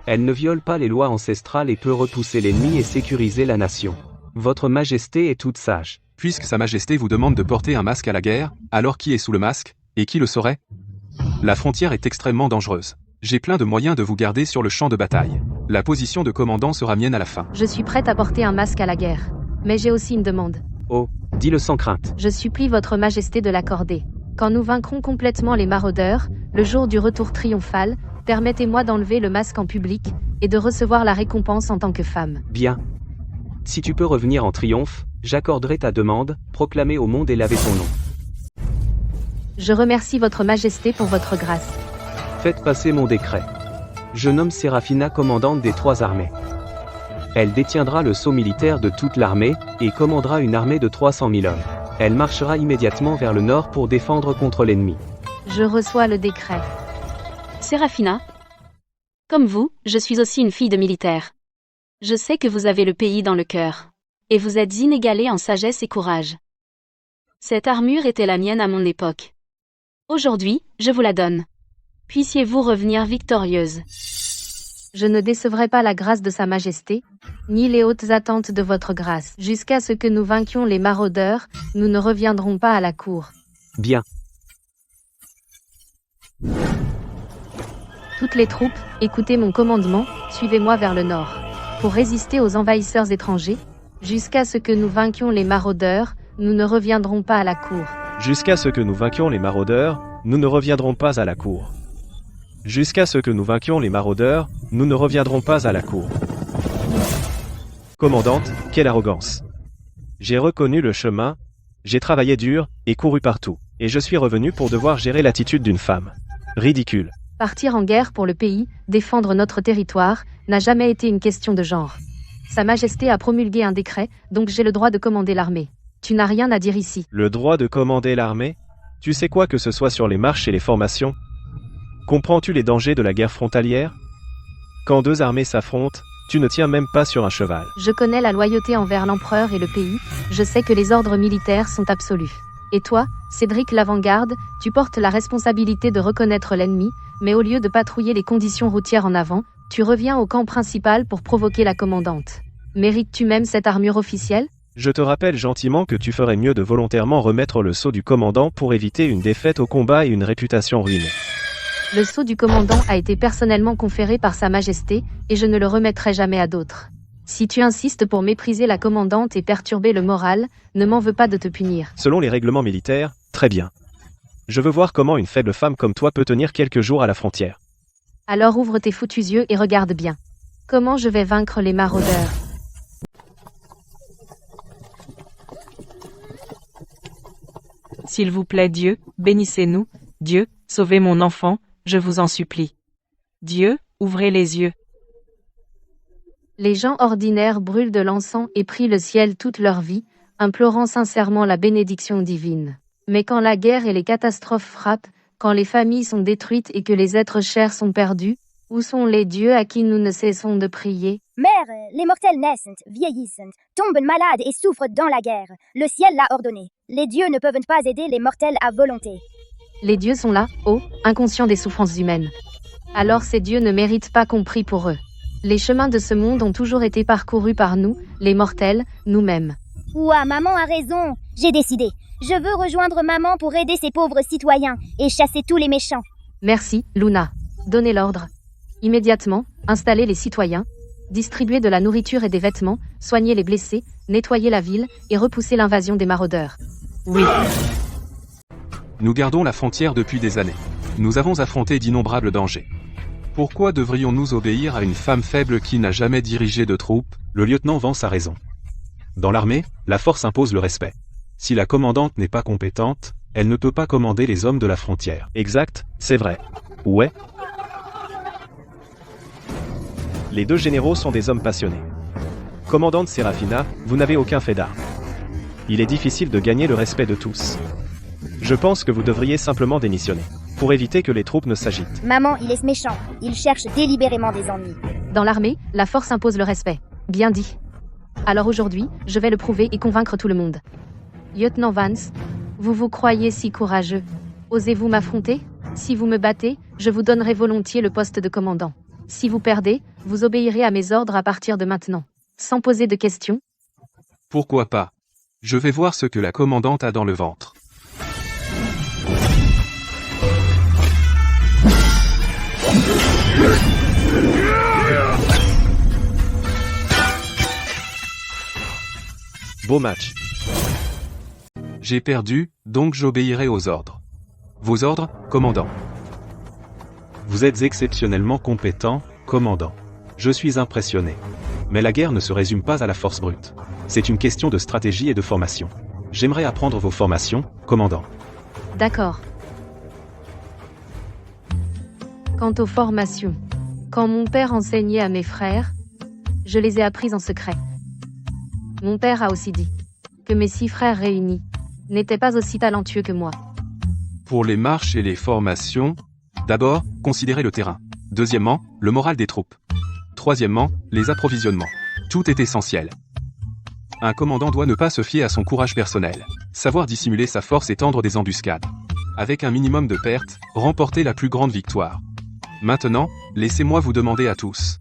Elle ne viole pas les lois ancestrales et peut repousser l'ennemi et sécuriser la nation. Votre Majesté est toute sage. Puisque Sa Majesté vous demande de porter un masque à la guerre, alors qui est sous le masque, et qui le saurait? La frontière est extrêmement dangereuse. J'ai plein de moyens de vous garder sur le champ de bataille. La position de commandant sera mienne à la fin. Je suis prête à porter un masque à la guerre. Mais j'ai aussi une demande. Oh, dis-le sans crainte. Je supplie Votre Majesté de l'accorder. Quand nous vaincrons complètement les maraudeurs, le jour du retour triomphal, permettez-moi d'enlever le masque en public, et de recevoir la récompense en tant que femme. Bien. Si tu peux revenir en triomphe, j'accorderai ta demande, proclamer au monde et laver ton nom. Je remercie Votre Majesté pour votre grâce. Faites passer mon décret. Je nomme Séraphina commandante des 3 armées. Elle détiendra le sceau militaire de toute l'armée, et commandera une armée de 300 000 hommes. Elle marchera immédiatement vers le nord pour défendre contre l'ennemi. Je reçois le décret. Séraphina, comme vous, je suis aussi une fille de militaire. Je sais que vous avez le pays dans le cœur. Et vous êtes inégalée en sagesse et courage. Cette armure était la mienne à mon époque. Aujourd'hui, je vous la donne. Puissiez-vous revenir victorieuse. Je ne décevrai pas la grâce de Sa Majesté, ni les hautes attentes de votre grâce. Jusqu'à ce que nous vainquions les maraudeurs, nous ne reviendrons pas à la cour. Bien. Toutes les troupes, écoutez mon commandement, suivez-moi vers le nord. Pour résister aux envahisseurs étrangers, jusqu'à ce que nous vainquions les maraudeurs, nous ne reviendrons pas à la cour. Jusqu'à ce que nous vainquions les maraudeurs, nous ne reviendrons pas à la cour. Jusqu'à ce que nous vainquions les maraudeurs, nous ne reviendrons pas à la cour. Commandante, quelle arrogance. J'ai reconnu le chemin, j'ai travaillé dur, et couru partout, et je suis revenu pour devoir gérer l'attitude d'une femme. Ridicule. Partir en guerre pour le pays, défendre notre territoire, n'a jamais été une question de genre. Sa Majesté a promulgué un décret, donc j'ai le droit de commander l'armée. Tu n'as rien à dire ici. Le droit de commander l'armée? Tu sais quoi que ce soit sur les marches et les formations? Comprends-tu les dangers de la guerre frontalière? Quand deux armées s'affrontent, tu ne tiens même pas sur un cheval. Je connais la loyauté envers l'empereur et le pays, je sais que les ordres militaires sont absolus. Et toi, Cédric l'avant-garde, tu portes la responsabilité de reconnaître l'ennemi, mais au lieu de patrouiller les conditions routières en avant, tu reviens au camp principal pour provoquer la commandante. Mérites-tu même cette armure officielle? Je te rappelle gentiment que tu ferais mieux de volontairement remettre le sceau du commandant pour éviter une défaite au combat et une réputation ruinée. Le sceau du commandant a été personnellement conféré par Sa Majesté, et je ne le remettrai jamais à d'autres. Si tu insistes pour mépriser la commandante et perturber le moral, ne m'en veux pas de te punir. Selon les règlements militaires, très bien. Je veux voir comment une faible femme comme toi peut tenir quelques jours à la frontière. Alors ouvre tes foutus yeux et regarde bien. Comment je vais vaincre les maraudeurs? S'il vous plaît Dieu, bénissez-nous, Dieu, sauvez mon enfant, je vous en supplie. Dieu, ouvrez les yeux. Les gens ordinaires brûlent de l'encens et prient le ciel toute leur vie, implorant sincèrement la bénédiction divine. Mais quand la guerre et les catastrophes frappent, quand les familles sont détruites et que les êtres chers sont perdus, où sont les dieux à qui nous ne cessons de prier? Mère, les mortels naissent, vieillissent, tombent malades et souffrent dans la guerre. Le ciel l'a ordonné. Les dieux ne peuvent pas aider les mortels à volonté. Les dieux sont là, inconscients des souffrances humaines. Alors ces dieux ne méritent pas qu'on prie pour eux. Les chemins de ce monde ont toujours été parcourus par nous, les mortels, nous-mêmes. Ouah, maman a raison. J'ai décidé. Je veux rejoindre maman pour aider ces pauvres citoyens et chasser tous les méchants. Merci, Luna. Donnez l'ordre. Immédiatement, installez les citoyens, distribuez de la nourriture et des vêtements, soignez les blessés, nettoyez la ville et repoussez l'invasion des maraudeurs. Oui. Nous gardons la frontière depuis des années. Nous avons affronté d'innombrables dangers. Pourquoi devrions-nous obéir à une femme faible qui n'a jamais dirigé de troupes? Le lieutenant Vance a raison. Dans l'armée, la force impose le respect. Si la commandante n'est pas compétente, elle ne peut pas commander les hommes de la frontière. Exact, c'est vrai. Ouais. Les deux généraux sont des hommes passionnés. Commandante Séraphina, vous n'avez aucun fait d'armes. Il est difficile de gagner le respect de tous. Je pense que vous devriez simplement démissionner, pour éviter que les troupes ne s'agitent. Maman, il est méchant. Il cherche délibérément des ennuis. Dans l'armée, la force impose le respect. Bien dit. Alors aujourd'hui, je vais le prouver et convaincre tout le monde. Lieutenant Vance, vous vous croyez si courageux. Osez-vous m'affronter? Si vous me battez, je vous donnerai volontiers le poste de commandant. Si vous perdez, vous obéirez à mes ordres à partir de maintenant. Sans poser de questions. Pourquoi pas? Je vais voir ce que la commandante a dans le ventre. Beau match. J'ai perdu, donc j'obéirai aux ordres. Vos ordres, commandant. Vous êtes exceptionnellement compétent, commandant. Je suis impressionné. Mais la guerre ne se résume pas à la force brute. C'est une question de stratégie et de formation. J'aimerais apprendre vos formations, commandant. D'accord. Quant aux formations, quand mon père enseignait à mes frères, Je les ai apprises en secret. Mon père a aussi dit que mes 6 frères réunis n'étaient pas aussi talentueux que moi. Pour les marches et les formations, d'abord, considérez le terrain. Deuxièmement, le moral des troupes. Troisièmement, les approvisionnements. Tout est essentiel. Un commandant doit ne pas se fier à son courage personnel, savoir dissimuler sa force et tendre des embuscades. Avec un minimum de pertes, remporter la plus grande victoire. Maintenant, laissez-moi vous demander à tous.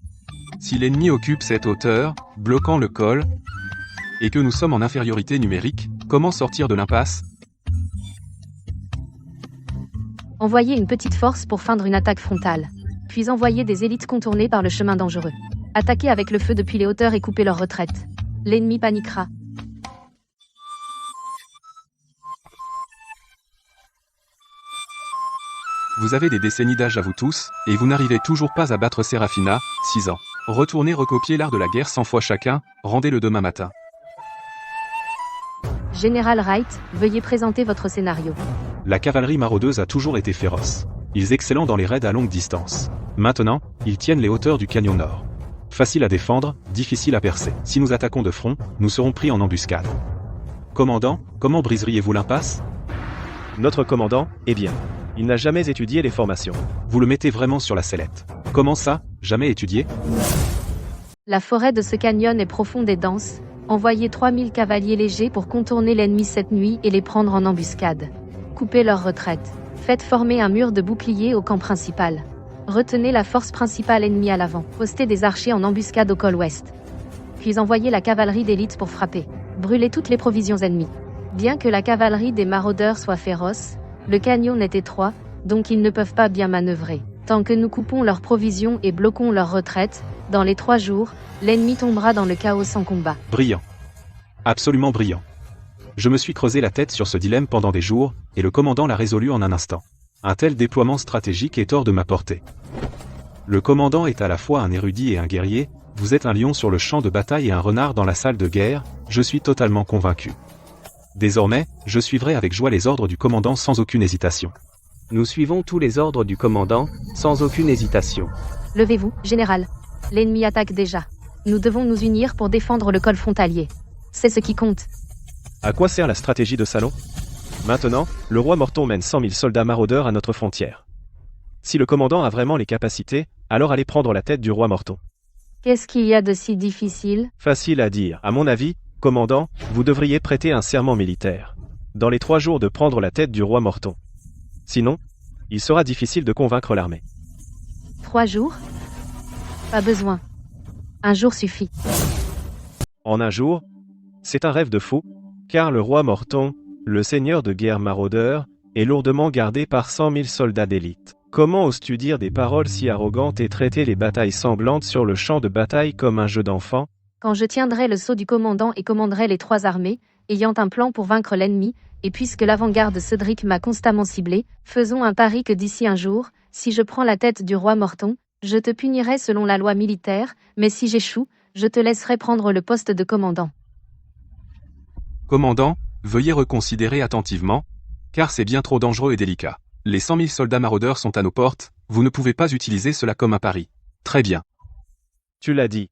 Si l'ennemi occupe cette hauteur, bloquant le col, et que nous sommes en infériorité numérique, comment sortir de l'impasse? Envoyer une petite force pour feindre une attaque frontale. Puis envoyer des élites contourner par le chemin dangereux. Attaquer avec le feu depuis les hauteurs et couper leur retraite. L'ennemi paniquera. Vous avez des décennies d'âge à vous tous, et vous n'arrivez toujours pas à battre Seraphina, 6 ans. Retournez recopier l'art de la guerre 100 fois chacun, rendez-le demain matin. Général Wright, veuillez présenter votre scénario. La cavalerie maraudeuse a toujours été féroce. Ils excellent dans les raids à longue distance. Maintenant, ils tiennent les hauteurs du canyon nord. Facile à défendre, difficile à percer. Si nous attaquons de front, nous serons pris en embuscade. Commandant, comment briseriez-vous l'impasse? Notre commandant, eh bien, il n'a jamais étudié les formations. Vous le mettez vraiment sur la sellette. Comment ça, jamais étudié? La forêt de ce canyon est profonde et dense. Envoyez 3000 cavaliers légers pour contourner l'ennemi cette nuit et les prendre en embuscade. Coupez leur retraite. Faites former un mur de boucliers au camp principal. Retenez la force principale ennemie à l'avant. Postez des archers en embuscade au col ouest. Puis envoyez la cavalerie d'élite pour frapper. Brûlez toutes les provisions ennemies. Bien que la cavalerie des maraudeurs soit féroce, le canyon est étroit, donc ils ne peuvent pas bien manœuvrer. Tant que nous coupons leurs provisions et bloquons leur retraite, dans les 3 jours, l'ennemi tombera dans le chaos sans combat. Brillant. Absolument brillant. Je me suis creusé la tête sur ce dilemme pendant des jours, et le commandant l'a résolu en un instant. Un tel déploiement stratégique est hors de ma portée. Le commandant est à la fois un érudit et un guerrier, vous êtes un lion sur le champ de bataille et un renard dans la salle de guerre, je suis totalement convaincu. Désormais, je suivrai avec joie les ordres du commandant sans aucune hésitation. Nous suivons tous les ordres du commandant, sans aucune hésitation. Levez-vous, général. L'ennemi attaque déjà. Nous devons nous unir pour défendre le col frontalier. C'est ce qui compte. À quoi sert la stratégie de Salon? Maintenant, le roi Morton mène 100 000 soldats maraudeurs à notre frontière. Si le commandant a vraiment les capacités, alors allez prendre la tête du roi Morton. Qu'est-ce qu'il y a de si difficile? Facile à dire. À mon avis, commandant, vous devriez prêter un serment militaire. Dans les 3 jours de prendre la tête du roi Morton. Sinon, il sera difficile de convaincre l'armée. 3 jours? Pas besoin. Un jour suffit. En un jour? C'est un rêve de fou, car le roi Morton, le seigneur de guerre maraudeur, est lourdement gardé par 100 000 soldats d'élite. Comment oses-tu dire des paroles si arrogantes et traiter les batailles sanglantes sur le champ de bataille comme un jeu d'enfant? Quand je tiendrai le sceau du commandant et commanderai les 3 armées, ayant un plan pour vaincre l'ennemi, et puisque l'avant-garde Cédric m'a constamment ciblé, faisons un pari que d'ici un jour, si je prends la tête du roi Morton, je te punirai selon la loi militaire, mais si j'échoue, je te laisserai prendre le poste de commandant. Commandant, veuillez reconsidérer attentivement, car c'est bien trop dangereux et délicat. Les 100 000 soldats maraudeurs sont à nos portes, vous ne pouvez pas utiliser cela comme un pari. Très bien. Tu l'as dit.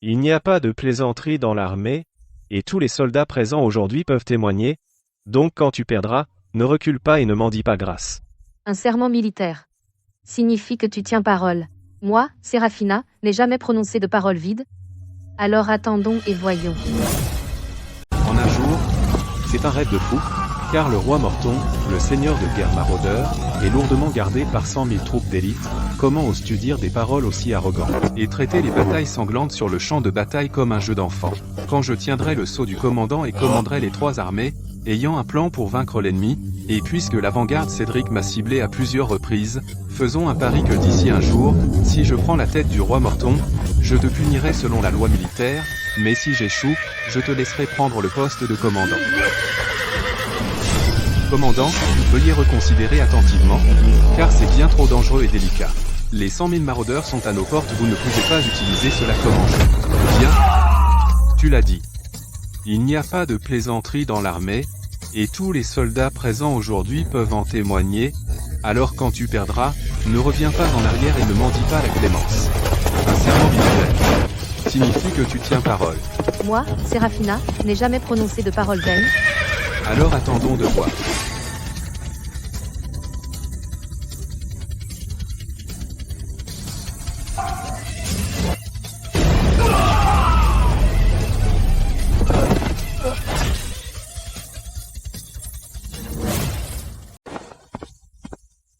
Il n'y a pas de plaisanterie dans l'armée, et tous les soldats présents aujourd'hui peuvent témoigner, donc quand tu perdras, ne recule pas et ne m'en dis pas grâce. Un serment militaire signifie que tu tiens parole. Moi, Seraphina, n'ai jamais prononcé de parole vide. Alors attendons et voyons. En un jour, c'est un rêve de fou, car le roi Morton, le seigneur de guerre maraudeur, est lourdement gardé par 100 000 troupes d'élite. Comment oses-tu dire des paroles aussi arrogantes? Et traiter les batailles sanglantes sur le champ de bataille comme un jeu d'enfant. Quand je tiendrai le sceau du commandant et commanderai les 3 armées, ayant un plan pour vaincre l'ennemi, et puisque l'avant-garde Cédric m'a ciblé à plusieurs reprises, faisons un pari que d'ici un jour, si je prends la tête du roi Morton, je te punirai selon la loi militaire, mais si j'échoue, je te laisserai prendre le poste de commandant. Commandant, veuillez reconsidérer attentivement, car c'est bien trop dangereux et délicat. Les 100 000 maraudeurs sont à nos portes, vous ne pouvez pas utiliser cela comme enjeu. Bien, tu l'as dit. Il n'y a pas de plaisanterie dans l'armée, et tous les soldats présents aujourd'hui peuvent en témoigner, alors quand tu perdras, ne reviens pas en arrière et ne mendie pas la clémence. Un serment militaire signifie que tu tiens parole. Moi, Séraphina, n'ai jamais prononcé de paroles vaines. Alors attendons de voir.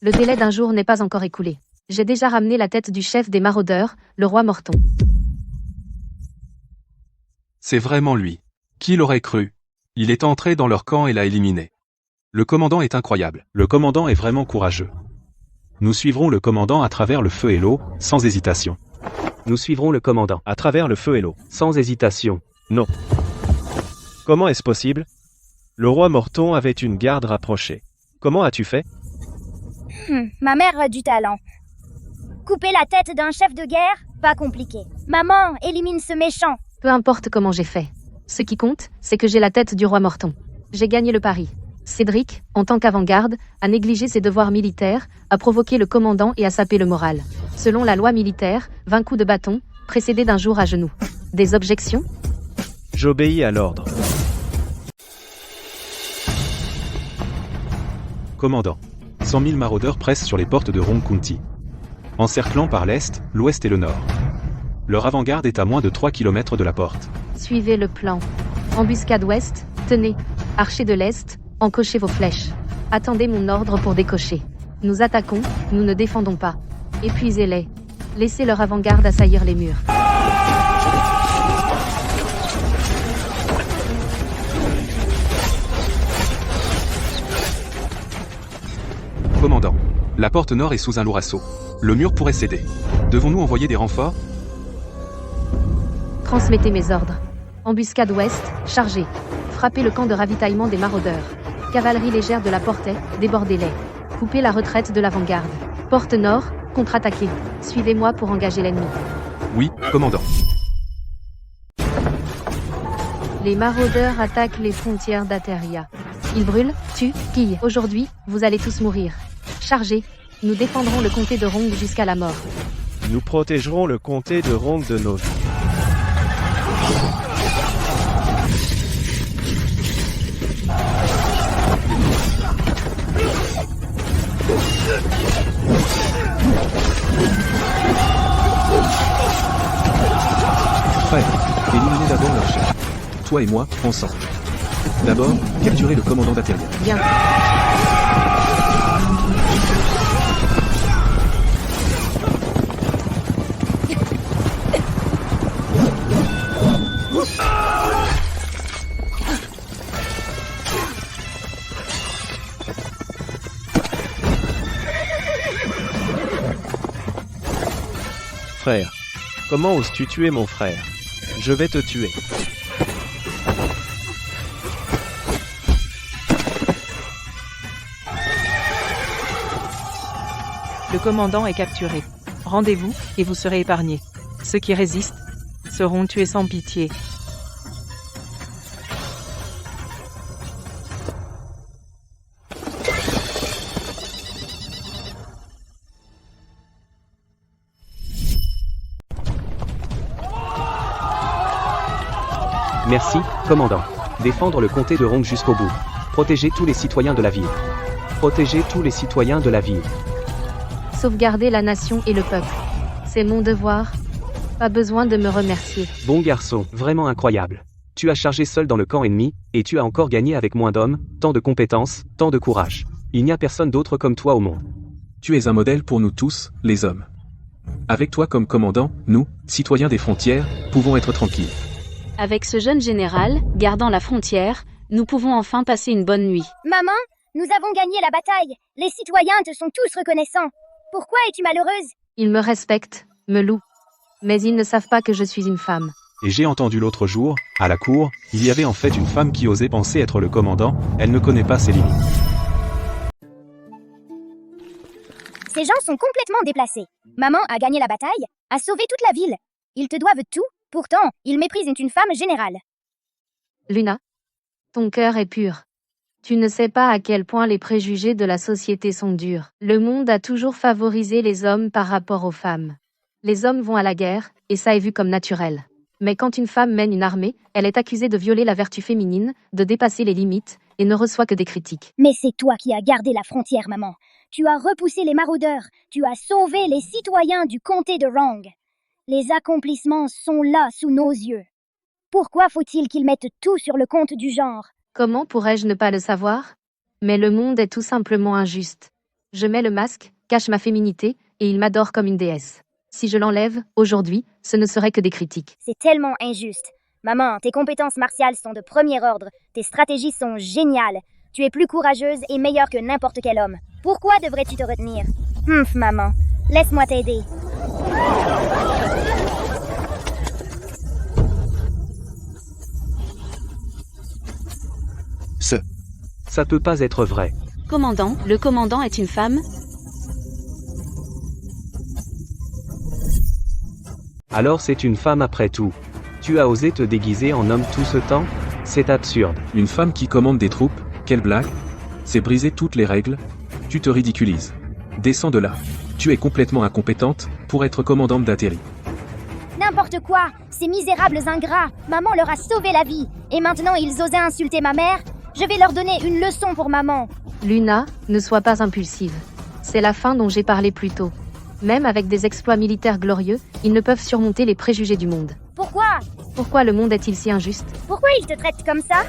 Le délai d'un jour n'est pas encore écoulé. J'ai déjà ramené la tête du chef des maraudeurs, le roi Morton. C'est vraiment lui. Qui l'aurait cru? Il est entré dans leur camp et l'a éliminé. Le commandant est incroyable. Le commandant est vraiment courageux. Nous suivrons le commandant à travers le feu et l'eau, sans hésitation. Nous suivrons le commandant. À travers le feu et l'eau. Sans hésitation. Non. Comment est-ce possible? Le roi Morton avait une garde rapprochée. Comment as-tu fait? Ma mère a du talent. Couper la tête d'un chef de guerre, pas compliqué. Maman, élimine ce méchant. Peu importe comment j'ai fait. Ce qui compte, c'est que j'ai la tête du roi Morton. J'ai gagné le pari. Cédric, en tant qu'avant-garde, a négligé ses devoirs militaires, a provoqué le commandant et a sapé le moral. Selon la loi militaire, 20 coups de bâton, précédés d'un jour à genoux. Des objections? J'obéis à l'ordre. Commandant. 100 000 maraudeurs pressent sur les portes de Rong County, encerclant par l'est, l'ouest et le nord. Leur avant-garde est à moins de 3 km de la porte. Suivez le plan. Embuscade ouest, tenez. Archers de l'est, encochez vos flèches. Attendez mon ordre pour décocher. Nous attaquons, nous ne défendons pas. Épuisez-les. Laissez leur avant-garde assaillir les murs. Commandant. La porte nord est sous un lourd assaut. Le mur pourrait céder. Devons-nous envoyer des renforts? Transmettez mes ordres. Embuscade ouest, chargez. Frappez le camp de ravitaillement des maraudeurs. Cavalerie légère de la Portaie, débordez-les. Coupez la retraite de l'avant-garde. Porte nord, contre-attaquez. Suivez-moi pour engager l'ennemi. Oui, commandant. Les maraudeurs attaquent les frontières d'Ateria. Ils brûlent, tuent, pillent. Aujourd'hui, vous allez tous mourir. Chargez. Nous défendrons le comté de Rong jusqu'à la mort. Nous protégerons le comté de Rong de nos vies. Frère, éliminez d'abord leur chef. Toi et moi, ensemble. D'abord, capturez le commandant d'Ateria. Bien. Frère. Comment oses-tu tuer mon frère? Je vais te tuer. Le commandant est capturé. Rendez-vous, et vous serez épargnés. Ceux qui résistent seront tués sans pitié. Merci, commandant. Défendre le comté de Rong jusqu'au bout. Protéger tous les citoyens de la ville. Protéger tous les citoyens de la ville. Sauvegarder la nation et le peuple. C'est mon devoir. Pas besoin de me remercier. Bon garçon, vraiment incroyable. Tu as chargé seul dans le camp ennemi, et tu as encore gagné avec moins d'hommes, tant de compétences, tant de courage. Il n'y a personne d'autre comme toi au monde. Tu es un modèle pour nous tous, les hommes. Avec toi comme commandant, nous, citoyens des frontières, pouvons être tranquilles. Avec ce jeune général, gardant la frontière, nous pouvons enfin passer une bonne nuit. Maman, nous avons gagné la bataille. Les citoyens te sont tous reconnaissants. Pourquoi es-tu malheureuse? Ils me respectent, me louent. Mais ils ne savent pas que je suis une femme. Et j'ai entendu l'autre jour, à la cour, il y avait en fait une femme qui osait penser être le commandant, elle ne connaît pas ses limites. Ces gens sont complètement déplacés. Maman a gagné la bataille, a sauvé toute la ville. Ils te doivent tout, pourtant, ils méprisent une femme générale. Luna, ton cœur est pur. Tu ne sais pas à quel point les préjugés de la société sont durs. Le monde a toujours favorisé les hommes par rapport aux femmes. Les hommes vont à la guerre, et ça est vu comme naturel. Mais quand une femme mène une armée, elle est accusée de violer la vertu féminine, de dépasser les limites, et ne reçoit que des critiques. Mais c'est toi qui as gardé la frontière, maman. Tu as repoussé les maraudeurs. Tu as sauvé les citoyens du comté de Rong. Les accomplissements sont là sous nos yeux. Pourquoi faut-il qu'ils mettent tout sur le compte du genre? Comment pourrais-je ne pas le savoir? Mais le monde est tout simplement injuste. Je mets le masque, cache ma féminité, et il m'adore comme une déesse. Si je l'enlève, aujourd'hui, ce ne serait que des critiques. C'est tellement injuste. Maman, tes compétences martiales sont de premier ordre. Tes stratégies sont géniales. Tu es plus courageuse et meilleure que n'importe quel homme. Pourquoi devrais-tu te retenir? Maman, laisse-moi t'aider. Ça peut pas être vrai. Commandant, le commandant est une femme? Alors c'est une femme après tout. Tu as osé te déguiser en homme tout ce temps? C'est absurde. Une femme qui commande des troupes, quelle blague? C'est briser toutes les règles. Tu te ridiculises. Descends de là. Tu es complètement incompétente pour être commandante d'Atterri. N'importe quoi. Ces misérables ingrats. Maman leur a sauvé la vie. Et maintenant ils osaient insulter ma mère? Je vais leur donner une leçon pour maman. Luna, ne sois pas impulsive. C'est la fin dont j'ai parlé plus tôt. Même avec des exploits militaires glorieux, ils ne peuvent surmonter les préjugés du monde. Pourquoi? Pourquoi le monde est-il si injuste? Pourquoi ils te traitent comme ça?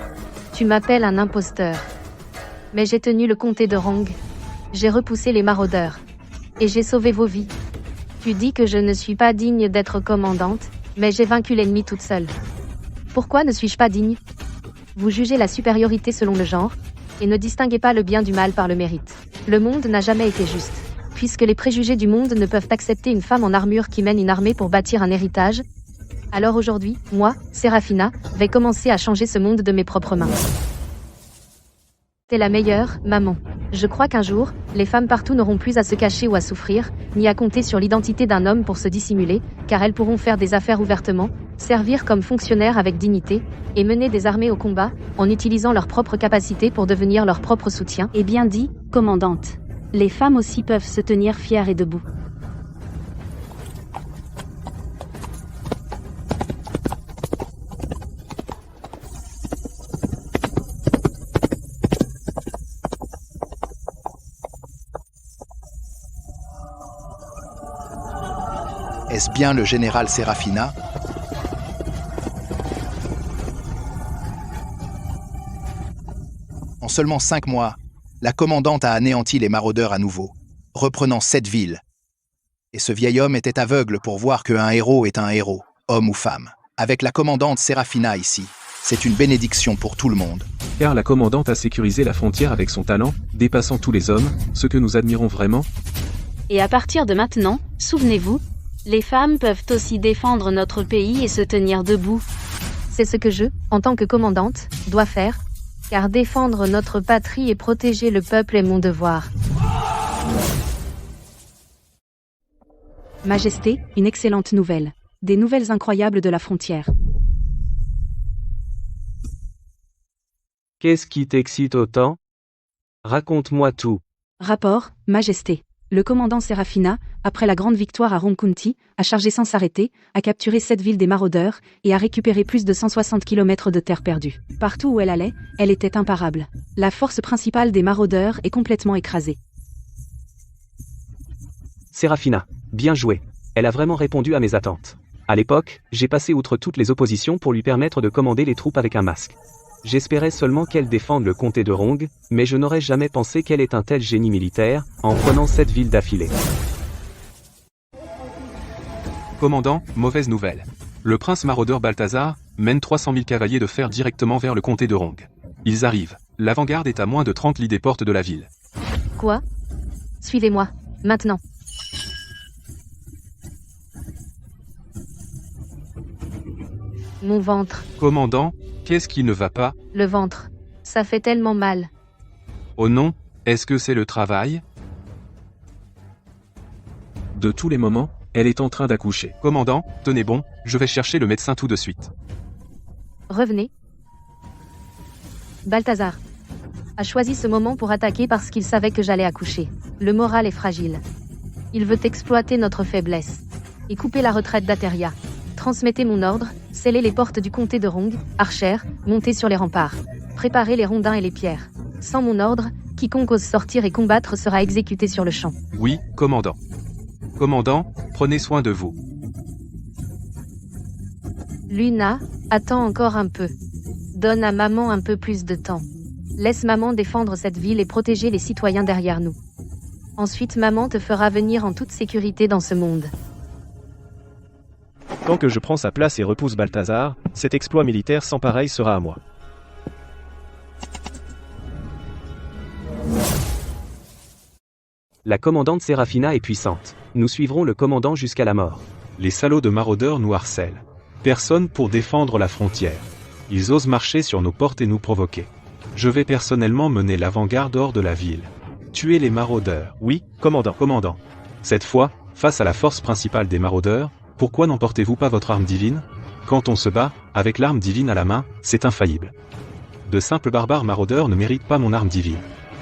Tu m'appelles un imposteur. Mais j'ai tenu le comté de Rong. J'ai repoussé les maraudeurs. Et j'ai sauvé vos vies. Tu dis que je ne suis pas digne d'être commandante, mais j'ai vaincu l'ennemi toute seule. Pourquoi ne suis-je pas digne? Vous jugez la supériorité selon le genre, et ne distinguez pas le bien du mal par le mérite. Le monde n'a jamais été juste. Puisque les préjugés du monde ne peuvent accepter une femme en armure qui mène une armée pour bâtir un héritage, alors aujourd'hui, moi, Seraphina, vais commencer à changer ce monde de mes propres mains. T'es la meilleure, maman. Je crois qu'un jour, les femmes partout n'auront plus à se cacher ou à souffrir, ni à compter sur l'identité d'un homme pour se dissimuler, car elles pourront faire des affaires ouvertement, servir comme fonctionnaires avec dignité, et mener des armées au combat, en utilisant leurs propres capacités pour devenir leur propre soutien. Et bien dit, commandante. Les femmes aussi peuvent se tenir fières et debout. Est-ce bien le général Seraphina? En seulement 5 mois, la commandante a anéanti les maraudeurs à nouveau, reprenant 7 villes. Et ce vieil homme était aveugle pour voir qu'un héros est un héros, homme ou femme. Avec la commandante Seraphina ici, c'est une bénédiction pour tout le monde. Car la commandante a sécurisé la frontière avec son talent, dépassant tous les hommes, ce que nous admirons vraiment. Et à partir de maintenant, souvenez-vous, les femmes peuvent aussi défendre notre pays et se tenir debout. C'est ce que je, en tant que commandante, dois faire, car défendre notre patrie et protéger le peuple est mon devoir. Majesté, une excellente nouvelle. Des nouvelles incroyables de la frontière. Qu'est-ce qui t'excite autant? Raconte-moi tout. Rapport, Majesté. Le commandant Seraphina, après la grande victoire à Rong County, a chargé sans s'arrêter, a capturé 7 villes des maraudeurs, et a récupéré plus de 160 km de terre perdue. Partout où elle allait, elle était imparable. La force principale des maraudeurs est complètement écrasée. Seraphina, bien joué. Elle a vraiment répondu à mes attentes. À l'époque, j'ai passé outre toutes les oppositions pour lui permettre de commander les troupes avec un masque. J'espérais seulement qu'elle défende le comté de Rong, mais je n'aurais jamais pensé qu'elle ait un tel génie militaire, en prenant 7 villes d'affilée. Commandant, mauvaise nouvelle. Le prince maraudeur Balthazar mène 300 000 cavaliers de fer directement vers le comté de Rong. Ils arrivent. L'avant-garde est à moins de 30 lis des portes de la ville. Quoi? Suivez-moi, maintenant. Mon ventre. Commandant, qu'est-ce qui ne va pas? Le ventre. Ça fait tellement mal. Oh non, est-ce que c'est le travail? De tous les moments, elle est en train d'accoucher. Commandant, tenez bon, je vais chercher le médecin tout de suite. Revenez. Balthazar a choisi ce moment pour attaquer parce qu'il savait que j'allais accoucher. Le moral est fragile. Il veut exploiter notre faiblesse et couper la retraite d'Ateria. Transmettez mon ordre, scellez les portes du comté de Rong, archères, montez sur les remparts. Préparez les rondins et les pierres. Sans mon ordre, quiconque ose sortir et combattre sera exécuté sur le champ. Oui, commandant. Commandant, prenez soin de vous. Luna, attends encore un peu. Donne à maman un peu plus de temps. Laisse maman défendre cette ville et protéger les citoyens derrière nous. Ensuite maman te fera venir en toute sécurité dans ce monde. Tant que je prends sa place et repousse Balthazar, cet exploit militaire sans pareil sera à moi. La commandante Séraphina est puissante. Nous suivrons le commandant jusqu'à la mort. Les salauds de maraudeurs nous harcèlent. Personne pour défendre la frontière. Ils osent marcher sur nos portes et nous provoquer. Je vais personnellement mener l'avant-garde hors de la ville. Tuer les maraudeurs. Oui, commandant. Commandant. Cette fois, face à la force principale des maraudeurs, pourquoi n'emportez-vous pas votre arme divine? Quand on se bat, avec l'arme divine à la main, c'est infaillible. De simples barbares maraudeurs ne méritent pas mon arme divine.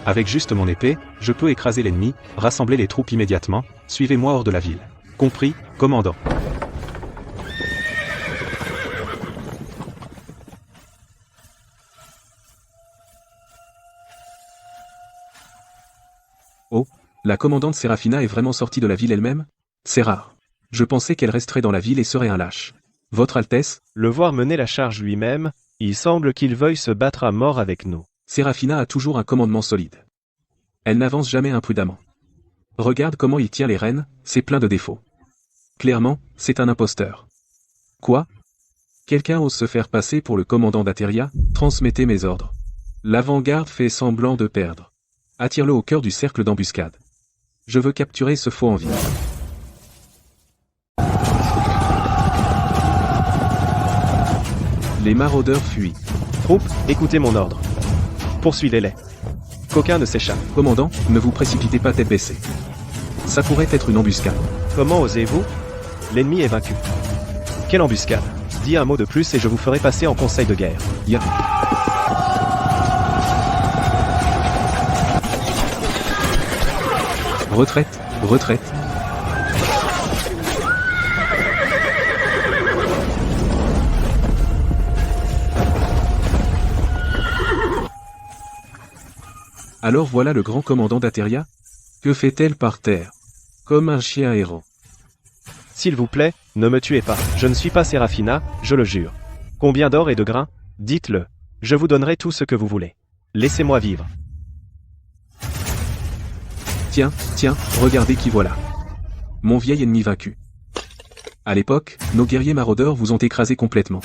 Avec juste mon épée, je peux écraser l'ennemi, rassembler les troupes immédiatement, suivez-moi hors de la ville. Compris, commandant. Oh, la commandante Séraphina est vraiment sortie de la ville elle-même? C'est rare. Je pensais qu'elle resterait dans la ville et serait un lâche. Votre Altesse? Le voir mener la charge lui-même, il semble qu'il veuille se battre à mort avec nous. Séraphina a toujours un commandement solide. Elle n'avance jamais imprudemment. Regarde comment il tient les rênes, c'est plein de défauts. Clairement, c'est un imposteur. Quoi? Quelqu'un ose se faire passer pour le commandant d'Ateria? Transmettez mes ordres. L'avant-garde fait semblant de perdre. Attire-le au cœur du cercle d'embuscade. Je veux capturer ce faux en vie. Les maraudeurs fuient. Troupes, écoutez mon ordre. Poursuivez-les. Qu'aucun ne s'échappe. Commandant, ne vous précipitez pas tête baissée. Ça pourrait être une embuscade. Comment osez-vous? L'ennemi est vaincu. Quelle embuscade? Dis un mot de plus et je vous ferai passer en conseil de guerre. Retraite, retraite. Alors voilà le grand commandant d'Ateria? Que fait-elle par terre? Comme un chien héros. S'il vous plaît, ne me tuez pas. Je ne suis pas Séraphina, je le jure. Combien d'or et de grains? Dites-le. Je vous donnerai tout ce que vous voulez. Laissez-moi vivre. Tiens, regardez qui voilà. Mon vieil ennemi vaincu. À l'époque, nos guerriers maraudeurs vous ont écrasé complètement.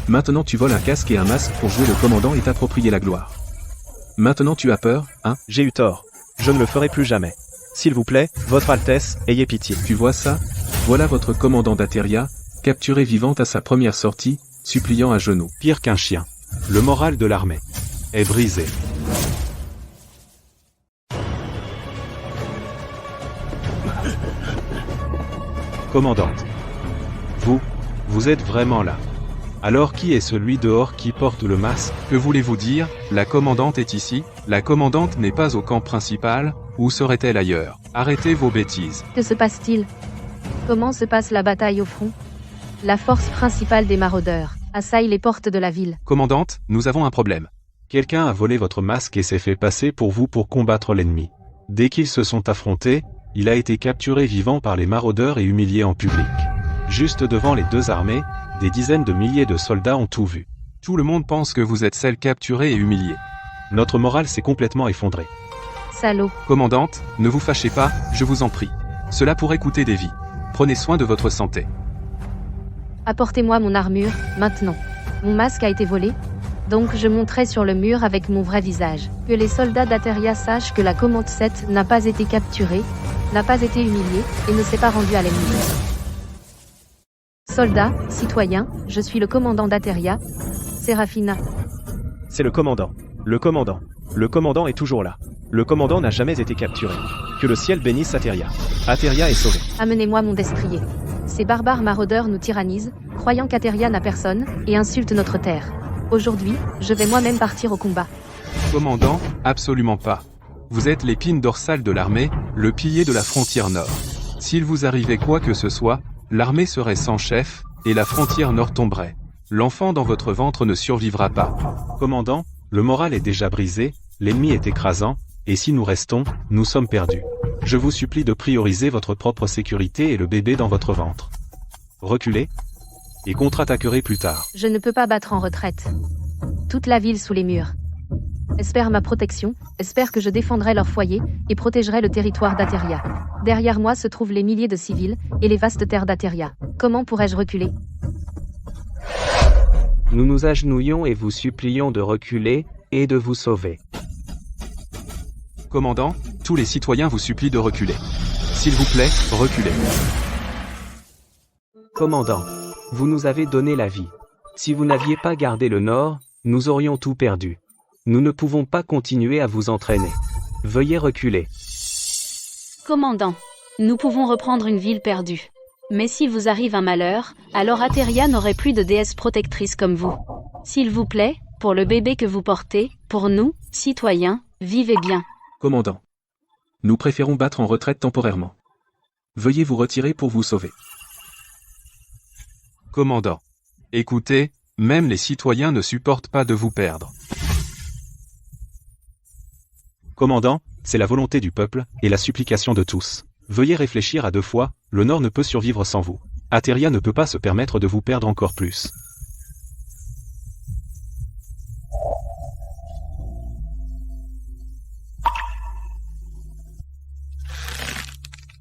Maintenant tu voles un casque et un masque pour jouer le commandant et t'approprier la gloire. Maintenant tu as peur, hein? J'ai eu tort. Je ne le ferai plus jamais. S'il vous plaît, votre Altesse, ayez pitié. Tu vois ça? Voilà votre commandant d'Ateria, capturé vivante à sa première sortie, suppliant à genoux. Pire qu'un chien. Le moral de l'armée est brisé. Commandante. Vous êtes vraiment là. Alors qui est celui dehors qui porte le masque? Que voulez-vous dire? La commandante est ici? La commandante n'est pas au camp principal? Où serait-elle ailleurs? Arrêtez vos bêtises. Que se passe-t-il? Comment se passe la bataille au front? La force principale des maraudeurs assaille les portes de la ville. Commandante, nous avons un problème. Quelqu'un a volé votre masque et s'est fait passer pour vous pour combattre l'ennemi. Dès qu'ils se sont affrontés, il a été capturé vivant par les maraudeurs et humilié en public. Juste devant les deux armées, des dizaines de milliers de soldats ont tout vu. Tout le monde pense que vous êtes celle capturée et humiliée. Notre morale s'est complètement effondrée. Salaud. Commandante, ne vous fâchez pas, je vous en prie. Cela pourrait coûter des vies. Prenez soin de votre santé. Apportez-moi mon armure, maintenant. Mon masque a été volé, donc je monterai sur le mur avec mon vrai visage. Que les soldats d'Ateria sachent que la commande 7 n'a pas été capturée, n'a pas été humiliée, et ne s'est pas rendue à l'ennemi. Soldats, citoyens, je suis le commandant d'Ateria, Séraphina. C'est le commandant. Le commandant. Le commandant est toujours là. Le commandant n'a jamais été capturé. Que le ciel bénisse Ateria. Ateria est sauvé. Amenez-moi mon destrier. Ces barbares maraudeurs nous tyrannisent, croyant qu'Ateria n'a personne, et insultent notre terre. Aujourd'hui, je vais moi-même partir au combat. Commandant, absolument pas. Vous êtes l'épine dorsale de l'armée, le pilier de la frontière nord. S'il vous arrivait quoi que ce soit, l'armée serait sans chef, et la frontière nord tomberait. L'enfant dans votre ventre ne survivra pas. Commandant, le moral est déjà brisé, l'ennemi est écrasant, et si nous restons, nous sommes perdus. Je vous supplie de prioriser votre propre sécurité et le bébé dans votre ventre. Reculez, et contre-attaquerez plus tard. Je ne peux pas battre en retraite. Toute la ville sous les murs. Espère ma protection, espère que je défendrai leur foyer et protégerai le territoire d'Ateria. Derrière moi se trouvent les milliers de civils et les vastes terres d'Ateria. Comment pourrais-je reculer? Nous nous agenouillons et vous supplions de reculer et de vous sauver. Commandant, tous les citoyens vous supplient de reculer. S'il vous plaît, reculez. Commandant, vous nous avez donné la vie. Si vous n'aviez pas gardé le nord, nous aurions tout perdu. Nous ne pouvons pas continuer à vous entraîner. Veuillez reculer. Commandant, nous pouvons reprendre une ville perdue. Mais s'il vous arrive un malheur, alors Ateria n'aurait plus de déesse protectrice comme vous. S'il vous plaît, pour le bébé que vous portez, pour nous, citoyens, vivez bien. Commandant. Nous préférons battre en retraite temporairement. Veuillez vous retirer pour vous sauver. Commandant. Écoutez, même les citoyens ne supportent pas de vous perdre. Commandant, c'est la volonté du peuple, et la supplication de tous. Veuillez réfléchir à 2 fois, le Nord ne peut survivre sans vous. Ateria ne peut pas se permettre de vous perdre encore plus.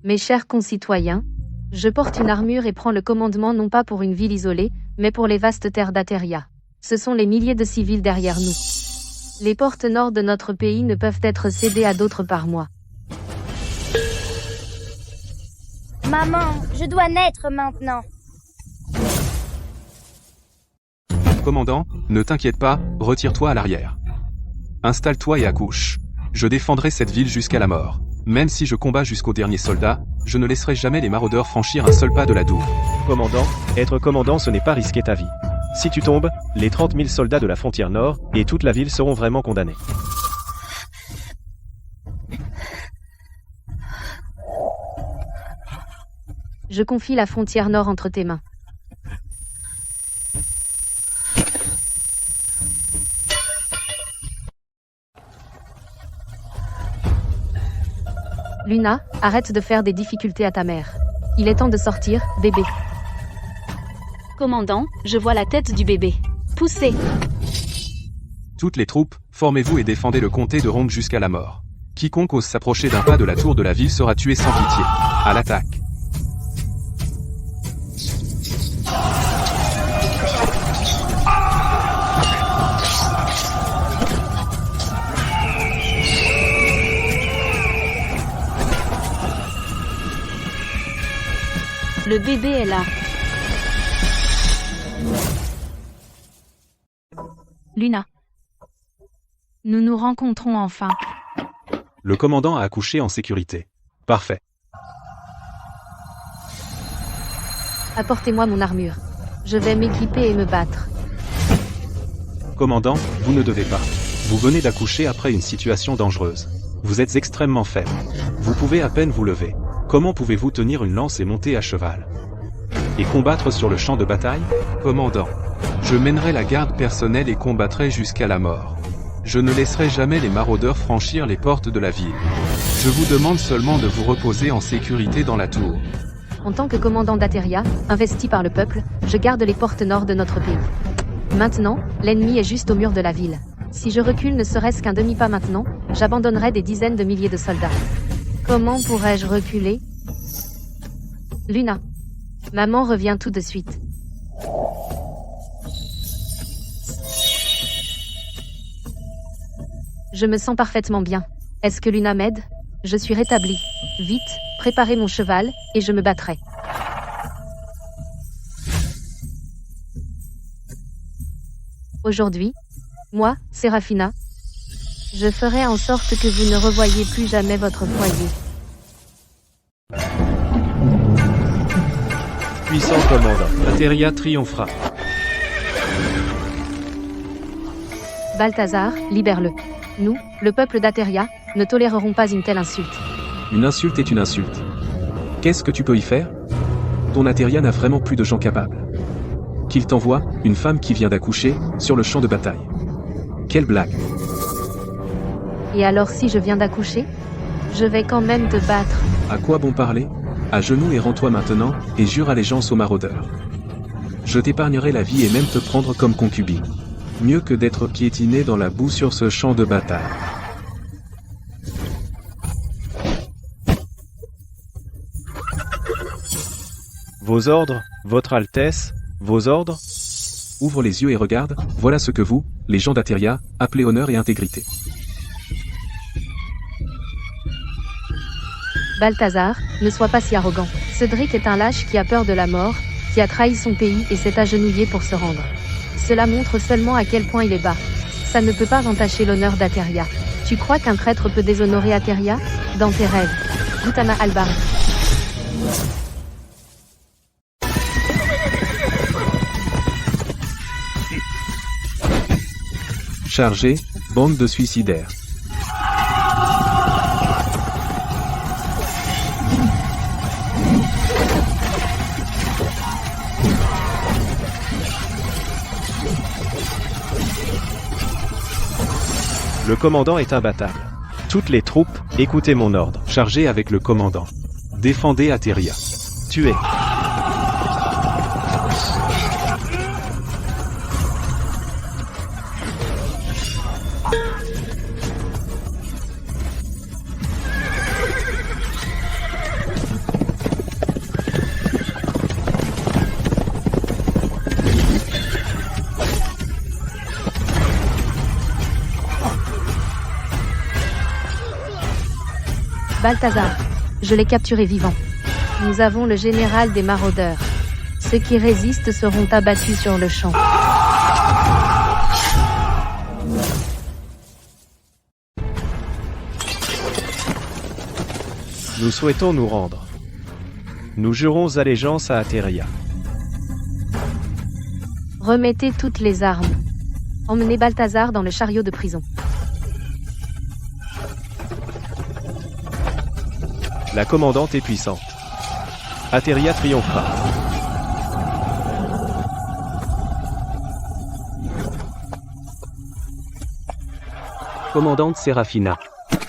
Mes chers concitoyens, je porte une armure et prends le commandement non pas pour une ville isolée, mais pour les vastes terres d'Ateria. Ce sont les milliers de civils derrière nous. Les portes nord de notre pays ne peuvent être cédées à d'autres par moi. Maman, je dois naître maintenant. Commandant, ne t'inquiète pas, retire-toi à l'arrière. Installe-toi et accouche. Je défendrai cette ville jusqu'à la mort. Même si je combats jusqu'au dernier soldat, je ne laisserai jamais les maraudeurs franchir un seul pas de la Dour. Commandant, être commandant ce n'est pas risquer ta vie. Si tu tombes, les 30 000 soldats de la frontière nord et toute la ville seront vraiment condamnés. Je confie la frontière nord entre tes mains. Luna, arrête de faire des difficultés à ta mère. Il est temps de sortir, bébé. Commandant, je vois la tête du bébé. Poussez! Toutes les troupes, formez-vous et défendez le comté de Ronde jusqu'à la mort. Quiconque ose s'approcher d'un pas de la tour de la ville sera tué sans pitié. À l'attaque. Le bébé est là. Luna. Nous nous rencontrons enfin. Le commandant a accouché en sécurité. Parfait. Apportez-moi mon armure. Je vais m'équiper et me battre. Commandant, vous ne devez pas. Vous venez d'accoucher après une situation dangereuse. Vous êtes extrêmement faible. Vous pouvez à peine vous lever. Comment pouvez-vous tenir une lance et monter à cheval? Et combattre sur le champ de bataille? Commandant. Je mènerai la garde personnelle et combattrai jusqu'à la mort. Je ne laisserai jamais les maraudeurs franchir les portes de la ville. Je vous demande seulement de vous reposer en sécurité dans la tour. En tant que commandant d'Ateria, investi par le peuple, je garde les portes nord de notre pays. Maintenant, l'ennemi est juste au mur de la ville. Si je recule ne serait-ce qu'un demi-pas maintenant, j'abandonnerai des dizaines de milliers de soldats. Comment pourrais-je reculer? Luna. Maman revient tout de suite. Je me sens parfaitement bien. Est-ce que Luna m'aide? Je suis rétablie. Vite, préparez mon cheval, et je me battrai. Aujourd'hui, moi, Séraphina, je ferai en sorte que vous ne revoyiez plus jamais votre foyer. Puissant commandant, Ateria triomphera. Balthazar, libère-le. Nous, le peuple d'Ateria, ne tolérerons pas une telle insulte. Une insulte est une insulte. Qu'est-ce que tu peux y faire? Ton Ateria n'a vraiment plus de gens capables. qu'il t'envoie, une femme qui vient d'accoucher, sur le champ de bataille. Quelle blague. Et alors si je viens d'accoucher? Je vais quand même te battre. À quoi bon parler? À genoux et rends-toi maintenant, et jure allégeance aux maraudeurs. Je t'épargnerai la vie et même te prendre comme concubine. Mieux que d'être piétiné dans la boue sur ce champ de bataille. Vos ordres, Votre Altesse, vos ordres? Ouvre les yeux et regarde, voilà ce que vous, les gens d'Ateria, appelez honneur et intégrité. Balthazar, ne sois pas si arrogant. Cédric est un lâche qui a peur de la mort, qui a trahi son pays et s'est agenouillé pour se rendre. Cela montre seulement à quel point il est bas. Ça ne peut pas entacher l'honneur d'Ateria. Tu crois qu'un traître peut déshonorer Ateria? Dans tes rêves. Goutama Albar. Chargé, bande de suicidaires. Le commandant est imbattable. Toutes les troupes, écoutez mon ordre. Chargez avec le commandant. Défendez Ateria. Tuez. Balthazar, je l'ai capturé vivant. Nous avons le général des maraudeurs. Ceux qui résistent seront abattus sur le champ. Nous souhaitons nous rendre. Nous jurons allégeance à Ateria. Remettez toutes les armes. Emmenez Balthazar dans le chariot de prison. La commandante est puissante. Ateria triomphera. Commandante Séraphina.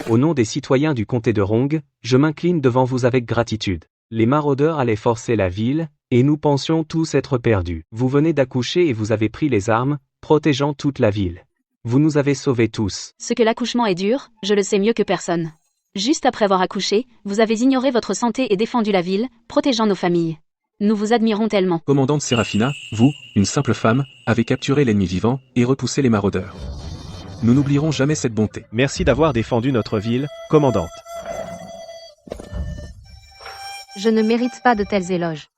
Au nom des citoyens du comté de Rong, je m'incline devant vous avec gratitude. Les maraudeurs allaient forcer la ville, et nous pensions tous être perdus. Vous venez d'accoucher et vous avez pris les armes, protégeant toute la ville. Vous nous avez sauvés tous. Ce que l'accouchement est dur, je le sais mieux que personne. Juste après avoir accouché, vous avez ignoré votre santé et défendu la ville, protégeant nos familles. Nous vous admirons tellement. Commandante Séraphina, vous, une simple femme, avez capturé l'ennemi vivant et repoussé les maraudeurs. Nous n'oublierons jamais cette bonté. Merci d'avoir défendu notre ville, commandante. Je ne mérite pas de tels éloges.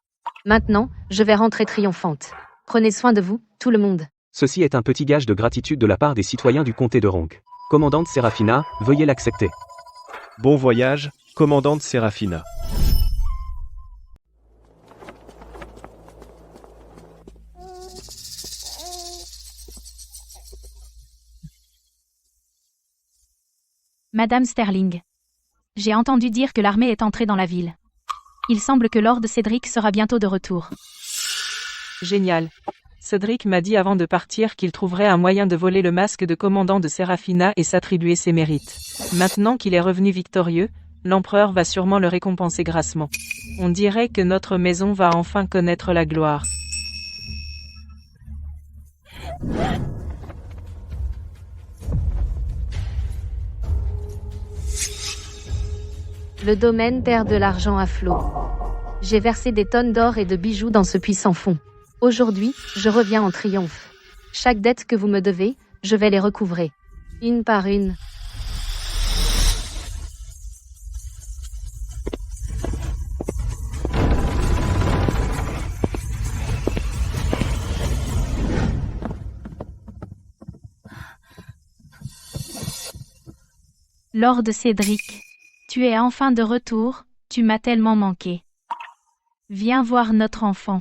Maintenant, je vais rentrer triomphante. Prenez soin de vous, tout le monde. Ceci est un petit gage de gratitude de la part des citoyens du comté de Rong. Commandante Séraphina, veuillez l'accepter. Bon voyage, commandante Séraphina. Madame Sterling. J'ai entendu dire que l'armée est entrée dans la ville. Il semble que Lord Cédric sera bientôt de retour. Génial. Cédric m'a dit avant de partir qu'il trouverait un moyen de voler le masque de commandant de Séraphina et s'attribuer ses mérites. Maintenant qu'il est revenu victorieux, l'empereur va sûrement le récompenser grassement. On dirait que notre maison va enfin connaître la gloire. Le domaine perd de l'argent à flot. J'ai versé des tonnes d'or et de bijoux dans ce puits sans fond. Aujourd'hui, je reviens en triomphe. Chaque dette que vous me devez, je vais les recouvrer. Une par une. Lord Cédric. Tu es enfin de retour, tu m'as tellement manqué. Viens voir notre enfant.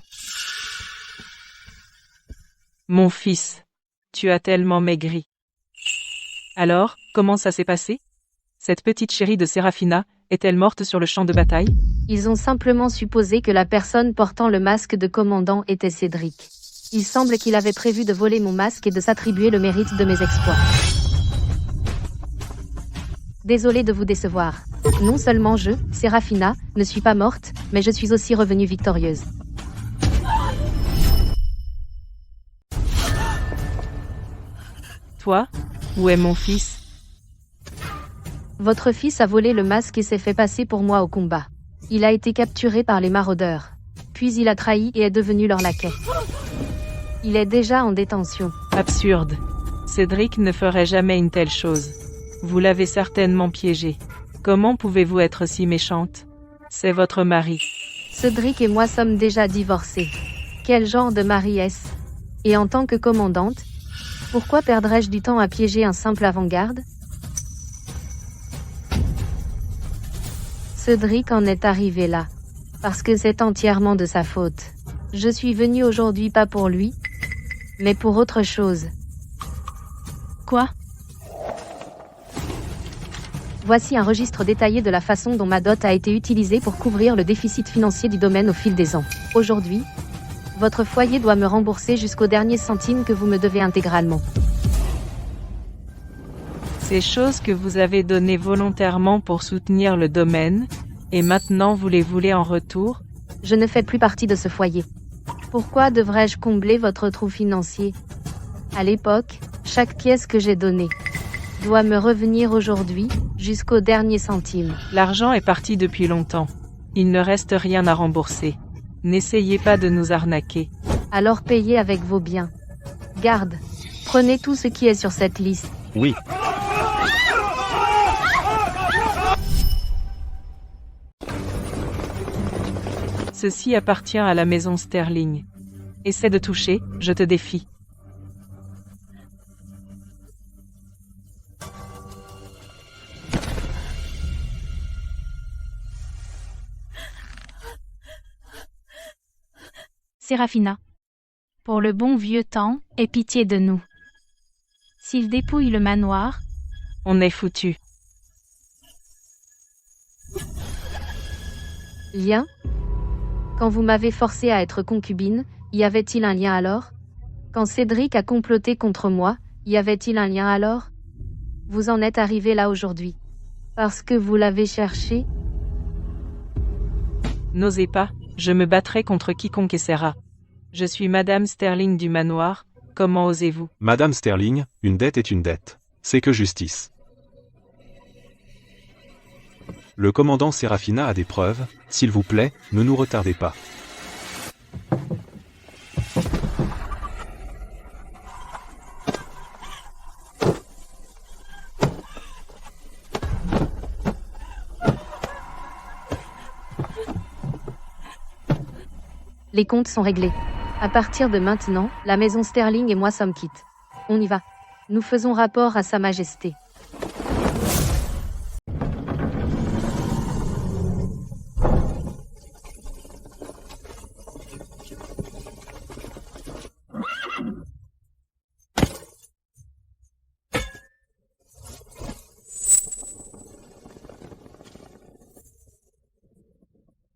Mon fils, tu as tellement maigri. Alors, comment ça s'est passé? Cette petite chérie de Séraphina, est-elle morte sur le champ de bataille? Ils ont simplement supposé que la personne portant le masque de commandant était Cédric. Il semble qu'il avait prévu de voler mon masque et de s'attribuer le mérite de mes exploits. Désolée de vous décevoir. Non seulement je, Seraphina, ne suis pas morte, mais je suis aussi revenue victorieuse. Toi, où est mon fils? Votre fils a volé le masque et s'est fait passer pour moi au combat. Il a été capturé par les maraudeurs. Puis il a trahi et est devenu leur laquais. Il est déjà en détention. Absurde. Cédric ne ferait jamais une telle chose. Vous l'avez certainement piégé. Comment pouvez-vous être si méchante? C'est votre mari. Cédric et moi sommes déjà divorcés. Quel genre de mari est-ce? Et en tant que commandante, pourquoi perdrais-je du temps à piéger un simple avant-garde? Cédric en est arrivé là. Parce que c'est entièrement de sa faute. Je suis venue aujourd'hui pas pour lui, mais pour autre chose. Quoi? Voici un registre détaillé de la façon dont ma dot a été utilisée pour couvrir le déficit financier du domaine au fil des ans. Aujourd'hui, votre foyer doit me rembourser jusqu'au dernier centime que vous me devez intégralement. Ces choses que vous avez données volontairement pour soutenir le domaine, et maintenant vous les voulez en retour? Je ne fais plus partie de ce foyer. Pourquoi devrais-je combler votre trou financier? À l'époque, chaque pièce que j'ai donnée doit me revenir aujourd'hui, jusqu'au dernier centime. L'argent est parti depuis longtemps. Il ne reste rien à rembourser. N'essayez pas de nous arnaquer. Alors payez avec vos biens. Garde, prenez tout ce qui est sur cette liste. Oui. Ceci appartient à la maison Sterling. Essaie de toucher, je te défie. Seraphina. Pour le bon vieux temps, aie pitié de nous. S'il dépouille le manoir, on est foutu. Lien? Quand vous m'avez forcé à être concubine, y avait-il un lien alors? Quand Cédric a comploté contre moi, y avait-il un lien alors? Vous en êtes arrivé là aujourd'hui. Parce que vous l'avez cherché? N'osez pas, je me battrai contre quiconque essaiera. Je suis Madame Sterling du manoir, comment osez-vous? Madame Sterling, une dette est une dette. C'est que justice. Le commandant Seraphina a des preuves, s'il vous plaît, ne nous retardez pas. Les comptes sont réglés. À partir de maintenant, la maison Sterling et moi sommes quittes. On y va. Nous faisons rapport à Sa Majesté.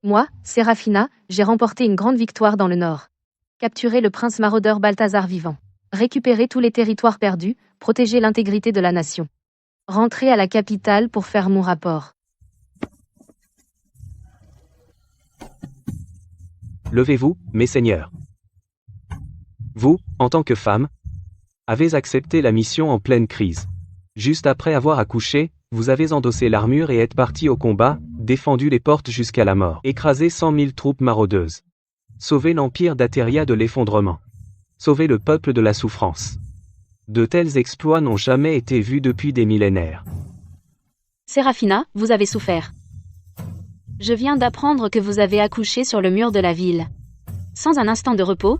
Moi, Seraphina, j'ai remporté une grande victoire dans le Nord. Capturé le prince maraudeur Balthazar vivant. Récupérer tous les territoires perdus, protéger l'intégrité de la nation. Rentrer à la capitale pour faire mon rapport. Levez-vous, mes seigneurs. Vous, en tant que femme, avez accepté la mission en pleine crise. Juste après avoir accouché, vous avez endossé l'armure et êtes parti au combat, défendu les portes jusqu'à la mort, écrasé 100 000 troupes maraudeuses. Sauvé l'empire d'Ateria de l'effondrement. Sauvé le peuple de la souffrance. De tels exploits n'ont jamais été vus depuis des millénaires. Seraphina, vous avez souffert. Je viens d'apprendre que vous avez accouché sur le mur de la ville. Sans un instant de repos,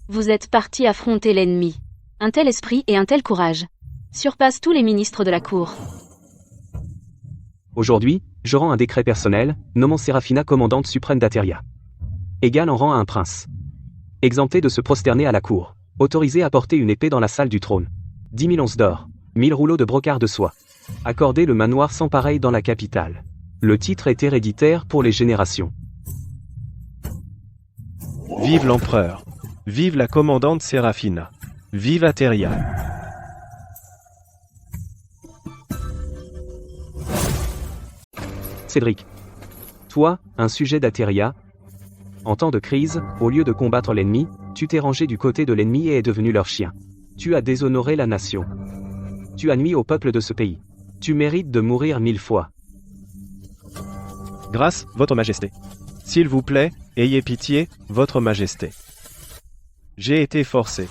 vous êtes parti affronter l'ennemi. Un tel esprit et un tel courage surpassent tous les ministres de la cour. Aujourd'hui, je rends un décret personnel, nommant Seraphina commandante suprême d'Ateria. Égale en rang à un prince. Exempté de se prosterner à la cour. Autorisé à porter une épée dans la salle du trône. 10 000 onces d'or. 1000 rouleaux de brocart de soie. Accordé le manoir sans pareil dans la capitale. Le titre est héréditaire pour les générations. Vive l'empereur. Vive la commandante Serafina. Vive Ateria. Cédric. Toi, un sujet d'Ateria. En temps de crise, au lieu de combattre l'ennemi, tu t'es rangé du côté de l'ennemi et es devenu leur chien. Tu as déshonoré la nation. Tu as nui au peuple de ce pays. Tu mérites de mourir 1000 fois. Grâce, votre majesté. S'il vous plaît, ayez pitié, votre majesté. J'ai été forcé.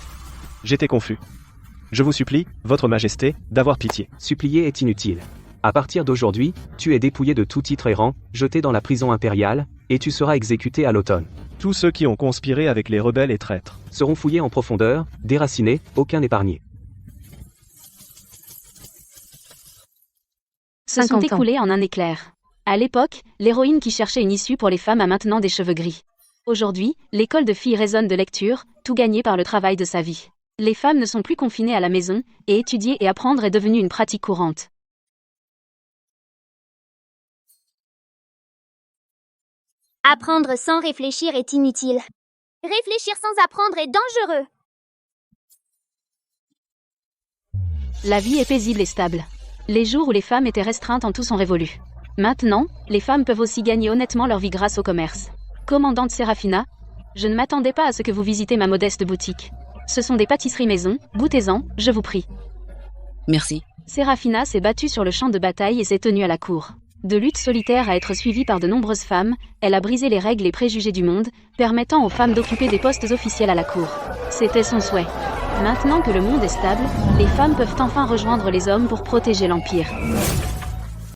J'étais confus. Je vous supplie, votre majesté, d'avoir pitié. Supplier est inutile. À partir d'aujourd'hui, tu es dépouillé de tout titre et rang, jeté dans la prison impériale, et tu seras exécuté à l'automne. Tous ceux qui ont conspiré avec les rebelles et traîtres Seront fouillés en profondeur, déracinés, aucun épargné. Se sont 50 ans. écoulés en un éclair. À l'époque, l'héroïne qui cherchait une issue pour les femmes a maintenant des cheveux gris. Aujourd'hui, l'école de filles résonne de lecture, tout gagné par le travail de sa vie. Les femmes ne sont plus confinées à la maison, et étudier et apprendre est devenu une pratique courante. Apprendre sans réfléchir est inutile. Réfléchir sans apprendre est dangereux. La vie est paisible et stable. Les jours où les femmes étaient restreintes en tout sont révolus. Maintenant, les femmes peuvent aussi gagner honnêtement leur vie grâce au commerce. Commandante Serafina, je ne m'attendais pas à ce que vous visitez ma modeste boutique. Ce sont des pâtisseries maison, goûtez-en, je vous prie. Merci. Serafina s'est battue sur le champ de bataille et s'est tenue à la cour. De lutte solitaire à être suivie par de nombreuses femmes, elle a brisé les règles et préjugés du monde, permettant aux femmes d'occuper des postes officiels à la cour. C'était son souhait. Maintenant que le monde est stable, les femmes peuvent enfin rejoindre les hommes pour protéger l'Empire.